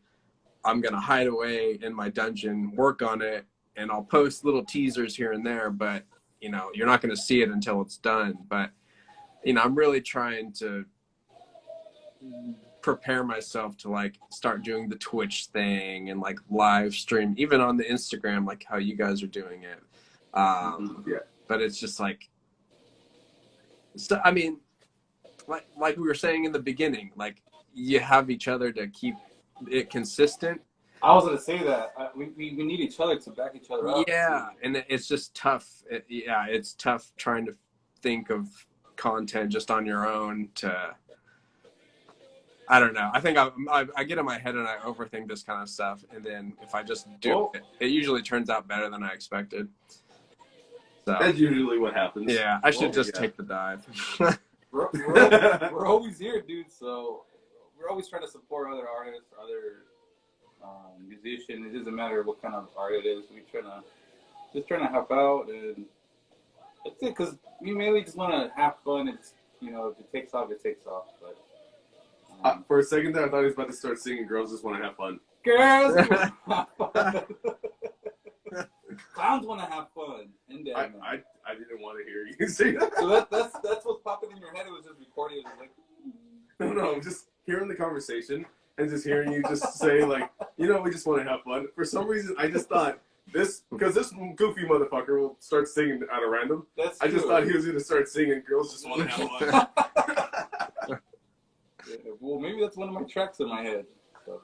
I'm gonna hide away in my dungeon, work on it, and I'll post little teasers here and there, but you know, you're not gonna see it until it's done. But you know, I'm really trying to prepare myself to like start doing the Twitch thing and like live stream, even on the Instagram, like how you guys are doing it. Yeah. But it's just like, so, I mean, like we were saying in the beginning, like you have each other to keep it consistent. I was gonna say that we need each other to back each other up. Yeah, and it's just tough. It's tough trying to think of content just on your own to. I don't know. I think I get in my head and I overthink this kind of stuff, and then if I just do it, it usually turns out better than I expected. So that's usually what happens. Yeah, I should just take the dive. we're always here, dude. So we're always trying to support other artists, other musicians. It doesn't matter what kind of art it is. We're trying to help out, and that's it. Because we mainly just want to have fun. It's, you know, if it takes off, it takes off. But for a second there, I thought he was about to start singing "Girls Just Want to Have Fun." Girls want to have fun. Clowns want to have fun. I didn't want to hear you say that. So that's what's popping in your head. It was just recording. It was like, no, just hearing the conversation and just hearing you just say like, you know, we just want to have fun. For some reason, I just thought this goofy motherfucker will start singing out of random. I just thought he was going to start singing "Girls Just Want to Have Fun." Yeah, well, maybe that's one of my tracks in my head. So,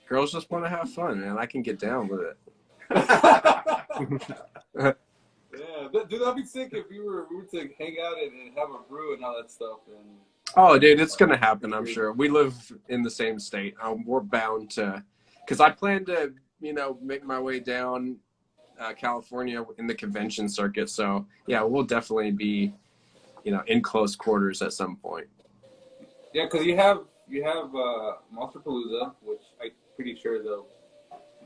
Girls just want to have fun, man. I can get down with it. Yeah, dude, that'd be sick if we were to hang out and have a brew and all that stuff. And oh, dude, it's gonna happen. I'm sure. We live in the same state. We're bound to, because I plan to, you know, make my way down California in the convention circuit. So yeah, we'll definitely be, you know, in close quarters at some point. Yeah, because you have Monsterpalooza, which I'm pretty sure they'll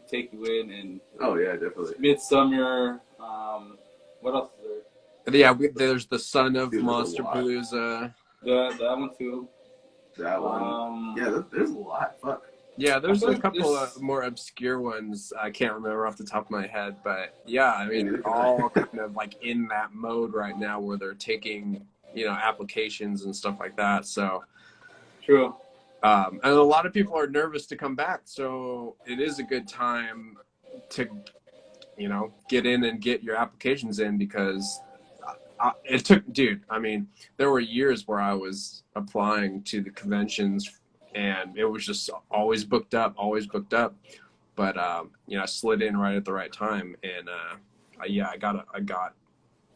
take you in, and oh yeah, definitely. Midsummer. What else is there? Yeah, there's the Son of Monsterpalooza. That one too. That one. Yeah, there's a lot. Fuck. Yeah, there's a couple of more obscure ones I can't remember off the top of my head, but yeah, I mean, they're all kind of like in that mode right now where they're taking, you know, applications and stuff like that. So. True. And a lot of people are nervous to come back, so it is a good time to, you know, get in and get your applications in, because it took, dude, I mean, there were years where I was applying to the conventions and it was just always booked up. But, you know, I slid in right at the right time, and I got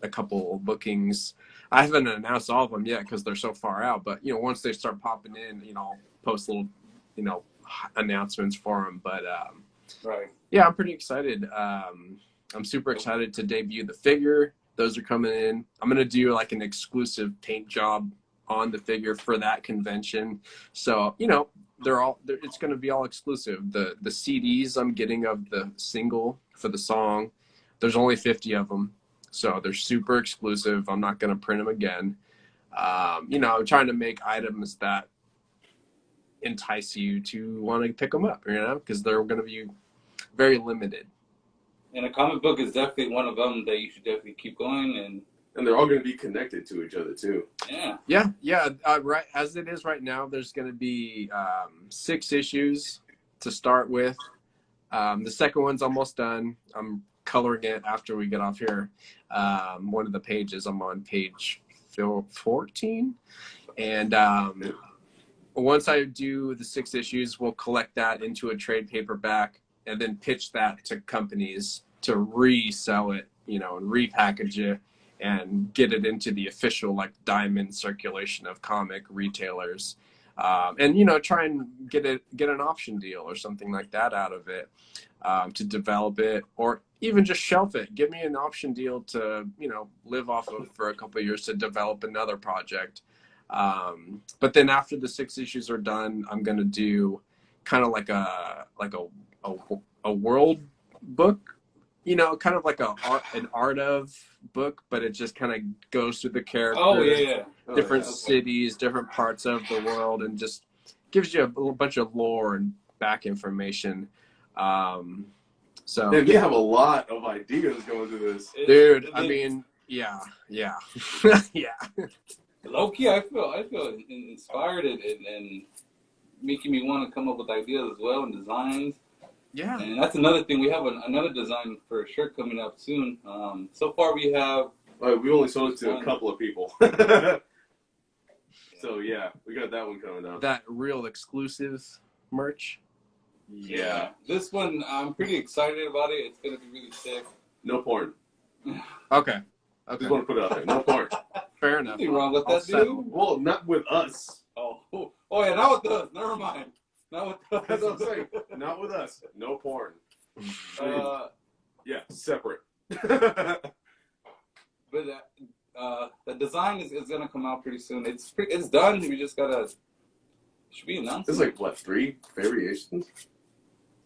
a couple bookings. I haven't announced all of them yet because they're so far out, but, you know, once they start popping in, you know, I'll post little, you know, announcements for them. But right. Yeah, I'm pretty excited. I'm super excited to debut the figure. Those are coming in. I'm going to do like an exclusive paint job on the figure for that convention. So, you know, it's going to be all exclusive. The CDs I'm getting of the single for the song, There's only 50 of them, so they're super exclusive. I'm not going to print them again. You know, I'm trying to make items that entice you to want to pick them up, you know, because they're going to be very limited. And a comic book is definitely one of them that you should definitely keep going. And they're all going to be connected to each other too. Yeah. Right as it is right now, there's going to be 6 issues to start with. The second one's almost done. I'm coloring it after we get off here. One of the pages, I'm on page 14, and once I do the 6 issues, we'll collect that into a trade paperback and then pitch that to companies to resell it, you know, and repackage it and get it into the official like diamond circulation of comic retailers. And, you know, try and get an option deal or something like that out of it, to develop it, or even just shelf it. Give me an option deal to, you know, live off of for a couple of years to develop another project. But then after the 6 issues are done, I'm going to do kind of like a world book, you know, kind of like an art of book, but it just kind of goes through the characters. Oh, yeah. Different cities, different parts of the world, and just gives you a bunch of lore and back information. So Man, you have a lot of ideas going through this. dude, I mean, yeah. yeah. Low key, I feel inspired and making me want to come up with ideas as well and designs. Yeah. And that's another thing. We have another design for a shirt coming up soon. So far, we have. We only sold it to a couple of people. So yeah, we got that one coming up. That real exclusive merch. Yeah. This one, I'm pretty excited about it. It's gonna be really sick. No porn. Okay. Just want to put it out there. No porn. Fair enough. Nothing wrong with I'll that, settle. dude. Well, not with us. Oh yeah, not with us. Never mind. Not with us. That's what I'm saying. Not with us. No porn. Yeah, separate. But the design is gonna come out pretty soon. It's done. We just gotta. Should be announced. There's like what, 3 variations?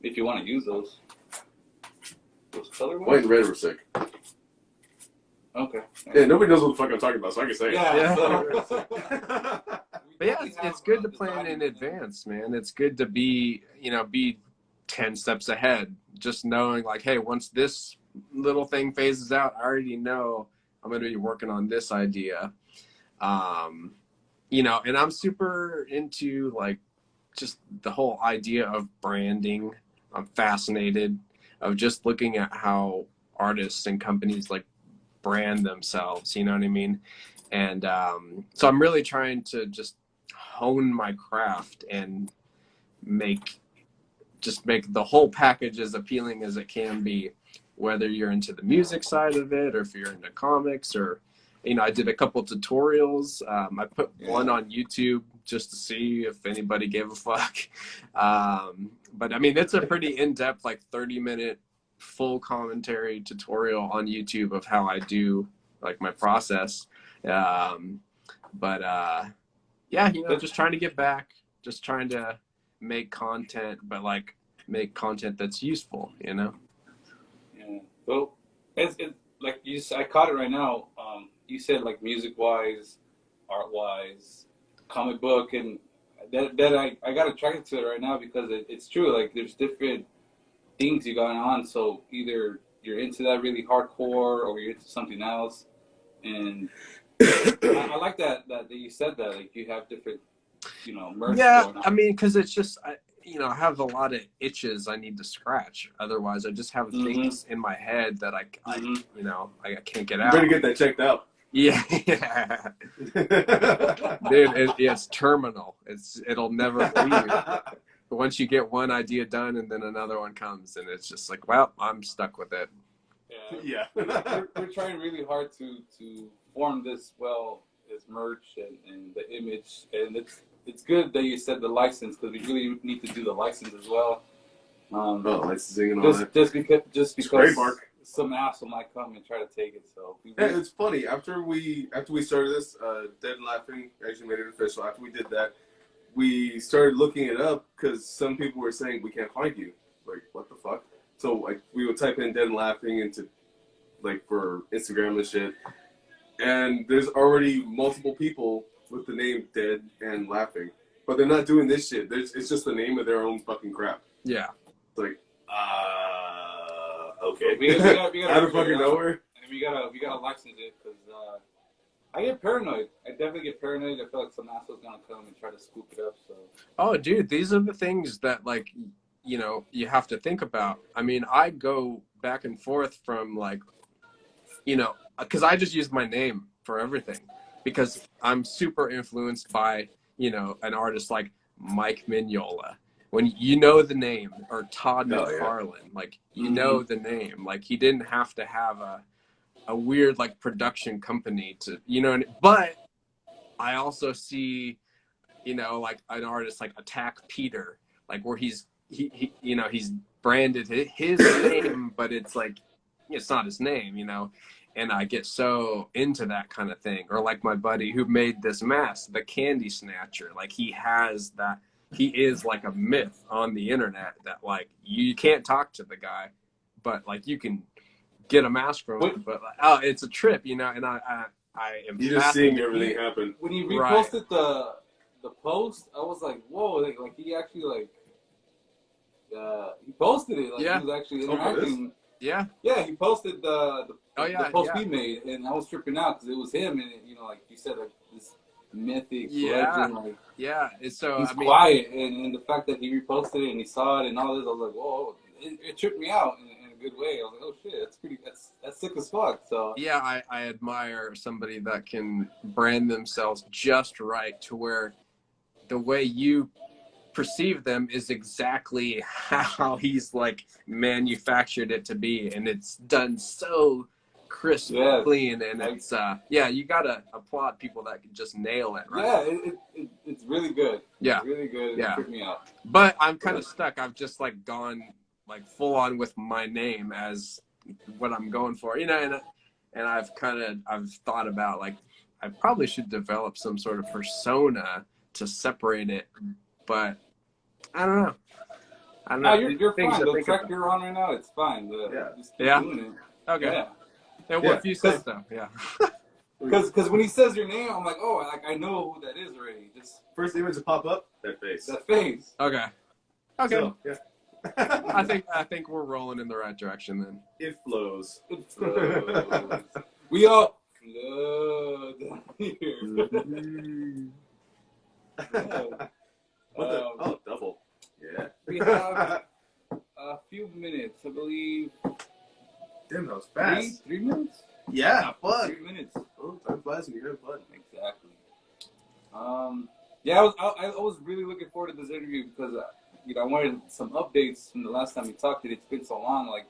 If you want to use those color ones. White and red were sick. Okay. Yeah, nobody knows what the fuck I'm talking about, so I can say it. Yeah. But yeah, it's good to plan in advance, man. It's good to be 10 steps ahead. Just knowing like, hey, once this little thing phases out, I already know I'm going to be working on this idea. You know, and I'm super into like just the whole idea of branding. I'm fascinated of just looking at how artists and companies like brand themselves, you know what I mean? And so I'm really trying to just hone my craft and make the whole package as appealing as it can be, whether you're into the music side of it or if you're into comics, or, you know, I did a couple tutorials. I put one on YouTube just to see if anybody gave a fuck. But I mean, it's a pretty in-depth, like 30-minute full commentary tutorial on YouTube of how I do like my process. Yeah, you know, just trying to get back, just trying to make content, but like make content that's useful, you know? Yeah. Well, it's like I caught it right now. You said like music wise, art wise, comic book, and that I got attracted to it right now because it's true. Like there's different things you got on, so either you're into that really hardcore or you're into something else. And I like that you said that, like you have different, you know, merch. Yeah, I mean, because it's just, I have a lot of itches I need to scratch. Otherwise, I just have things in my head that I can't get out. You better get that checked out. Yeah. Dude, it's terminal. It'll never leave. But once you get one idea done and then another one comes, and it's just like, well, I'm stuck with it. Yeah. We're trying really hard to form this well as merch and the image, and it's good that you said the license, because we really need to do the license as well. Licensing and all that. Just because trademark. Some asshole might come and try to take it. So it's funny. After we started this, Dead and Laughing actually made it official. After we did that, we started looking it up because some people were saying we can't find you. Like, what the fuck? So like we would type in Dead and Laughing into like for Instagram and shit. And there's already multiple people with the name Dead and Laughing, but they're not doing this shit. It's just the name of their own fucking crap. Yeah. It's like, okay. We gotta Out of fucking nowhere. And we gotta license it because I get paranoid. I definitely get paranoid. I feel like some asshole's gonna come and try to scoop it up. So. Oh, dude, these are the things that, like, you know, you have to think about. I mean, I go back and forth from, like, you know, because I just use my name for everything because I'm super influenced by, you know, an artist like Mike Mignola. When you know the name, or Todd McFarlane, like, you know the name. Like, he didn't have to have a weird, like, production company to, you know, but I also see, you know, like, an artist like Attack Peter, like, where he you know, he's branded his name, but it's like, it's not his name, you know, and I get so into that kind of thing. Or like my buddy who made this mask, the Candy Snatcher, like, he has that, he is like a myth on the internet that, like, you can't talk to the guy, but, like, you can get a mask from him, but, like, oh, it's a trip, you know, and I am You're just seeing everything happen. When he reposted the post, I was like, whoa, like he actually, like, he posted it, like, he was actually interacting. Yeah. Yeah, he posted the post yeah. we made, and I was tripping out because it was him, and, you know, like you said, like, this mythic legend, like, It's so, he's I mean, quiet, and the fact that he reposted it and he saw it and all this, I was like, whoa, it tripped me out in a good way. I was like, oh shit, that's sick as fuck. So yeah, I admire somebody that can brand themselves just right to where the way you perceive them is exactly how he's, like, manufactured it to be, and it's done so crisp, clean, and it's you gotta applaud people that can just nail it, right? Yeah, it's really good. Yeah, it's really good. It tripped me out. But I'm kind of stuck. I've just, like, gone, like, full on with my name as what I'm going for, you know, and I've thought about, like, I probably should develop some sort of persona to separate it, but I don't know. No, you're fine. The track you're on right now, it's fine. Just keep doing it. Okay. Yeah. And what if you say so? Yeah. Because when he says your name, I'm like, oh, like, I know who that is already. Just first image to pop up, that face. That face. Okay. So, yeah. I think we're rolling in the right direction then. It flows. It flows. We all flow down here. Oh, double. Yeah. We have a few minutes, I believe. Damn, that was fast. 3 minutes? Yeah, fuck. 3 minutes. Oh, time flies when you're having fun. Exactly. Yeah, I was really looking forward to this interview because you know, I wanted some updates from the last time we talked. It's been so long, like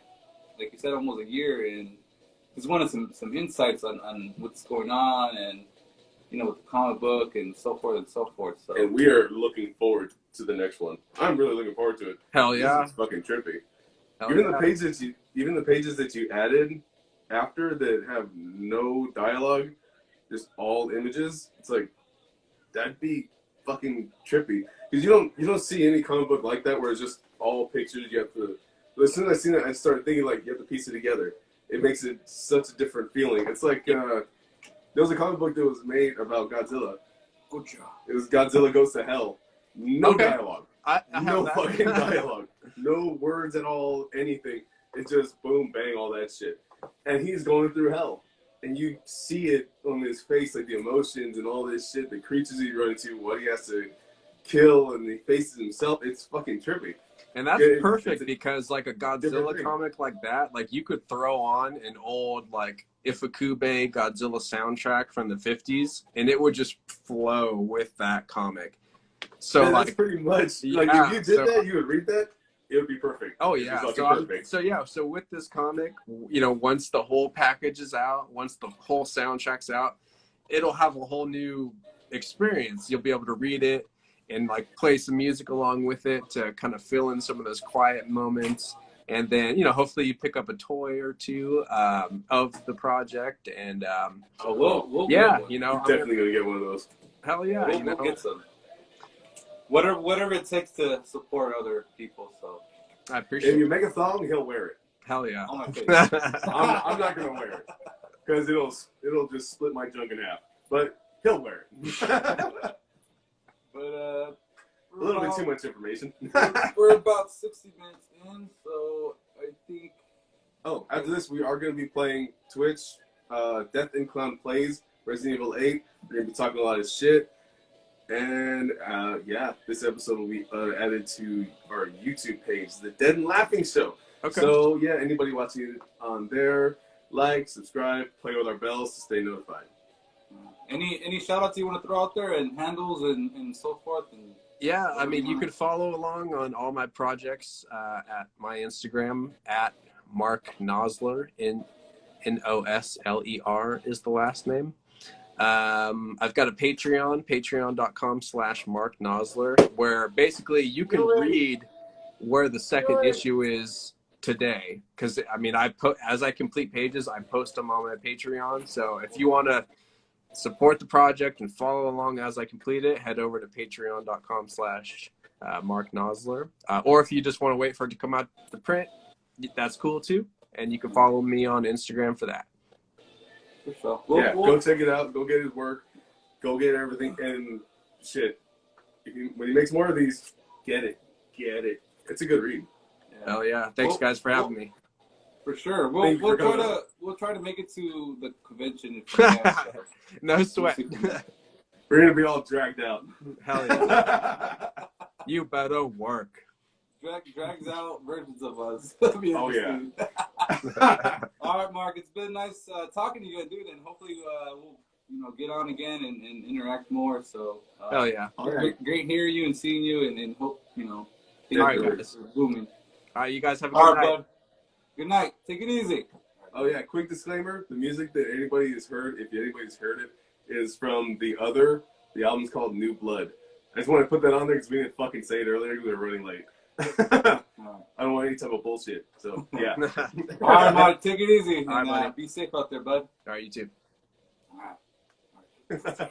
you said, almost a year, and just wanted some insights on what's going on, and, you know, with the comic book and so forth and so forth. So, and we are looking forward to the next one. I'm really looking forward to it. Hell yeah! This is fucking trippy. Even the pages that you added after that have no dialogue, just all images. It's like, that'd be fucking trippy. Because you don't see any comic book like that where it's just all pictures. You have to. As soon as I seen it, I started thinking, like, you have to piece it together. It makes it such a different feeling. It's like there was a comic book that was made about Godzilla. good job. It was Godzilla Goes to Hell. No dialogue. I no fucking dialogue. No words at all. Anything. It's just boom, bang, all that shit. And he's going through hell. And you see it on his face, like the emotions and all this shit, the creatures he runs into, what he has to kill, and he faces himself. It's fucking trippy. And that's perfect because, like, a Godzilla comic like that, like, you could throw on an old, like, Ifukube Godzilla soundtrack from the 50s, and it would just flow with that comic. So, and like, that's pretty much, like, if you did that, you would read that, it would be perfect. Oh, yeah. So with this comic, you know, once the whole package is out, once the whole soundtrack's out, it'll have a whole new experience. You'll be able to read it and, like, play some music along with it to kind of fill in some of those quiet moments. And then, you know, hopefully you pick up a toy or two of the project. And, we'll you know. I'm definitely going to get one of those. Hell yeah. We'll get some. Whatever it takes to support other people. So I appreciate it. If you make a thong, he'll wear it. Hell yeah. On my face. I'm not gonna wear it because it'll just split my junk in half. But he'll wear it. But A little bit too much information. we're about 60 minutes in, so I think. Oh, after this, we are going to be playing Twitch, Death and Clown Plays, Resident Evil 8. We're going to be talking a lot of shit. And, yeah, this episode will be added to our YouTube page, The Dead and Laughing Show. Okay. So, yeah, anybody watching it on there, like, subscribe, play with our bells to stay notified. Any shout outs you want to throw out there and handles and so forth? And Yeah, I mean, you can follow along on all my projects at my Instagram at Mark Nosler, Nosler is the last name. I've got a Patreon, patreon.com/Mark Nosler, where basically you can read where the second issue is today. Because, I mean, as I complete pages, I post them on my Patreon. So if you want to support the project and follow along as I complete it, head over to patreon.com/Mark Nosler. Or if you just want to wait for it to come out the print, that's cool too. And you can follow me on Instagram for that. For sure. Go check it out. Go get his work. Go get everything. And shit, when he makes more of these, get it. It's a good read. Hell yeah. Thanks guys for having me. For sure. Thank you for coming. We'll try to make it to the convention if you guys, No sweat. We're going to be all dragged out. Hell yeah. You better work. drags out versions of us. Oh, yeah. All right, Mark. It's been nice talking to you, dude, and hopefully we'll get on again and interact more. So hell yeah. Great hearing you and seeing you, and hope all right, guys. Booming. All right, you guys have a All good right, night. bud. Good night. Take it easy. Oh yeah, quick disclaimer: the music that anybody has heard, if anybody's heard it, is from The Other. The album's called New Blood. I just want to put that on there because we didn't fucking say it earlier. We were running late. I don't want any type of bullshit. So yeah. All right, Mark. Take it easy. All right, and buddy. be safe out there, bud. All right, you too. All right.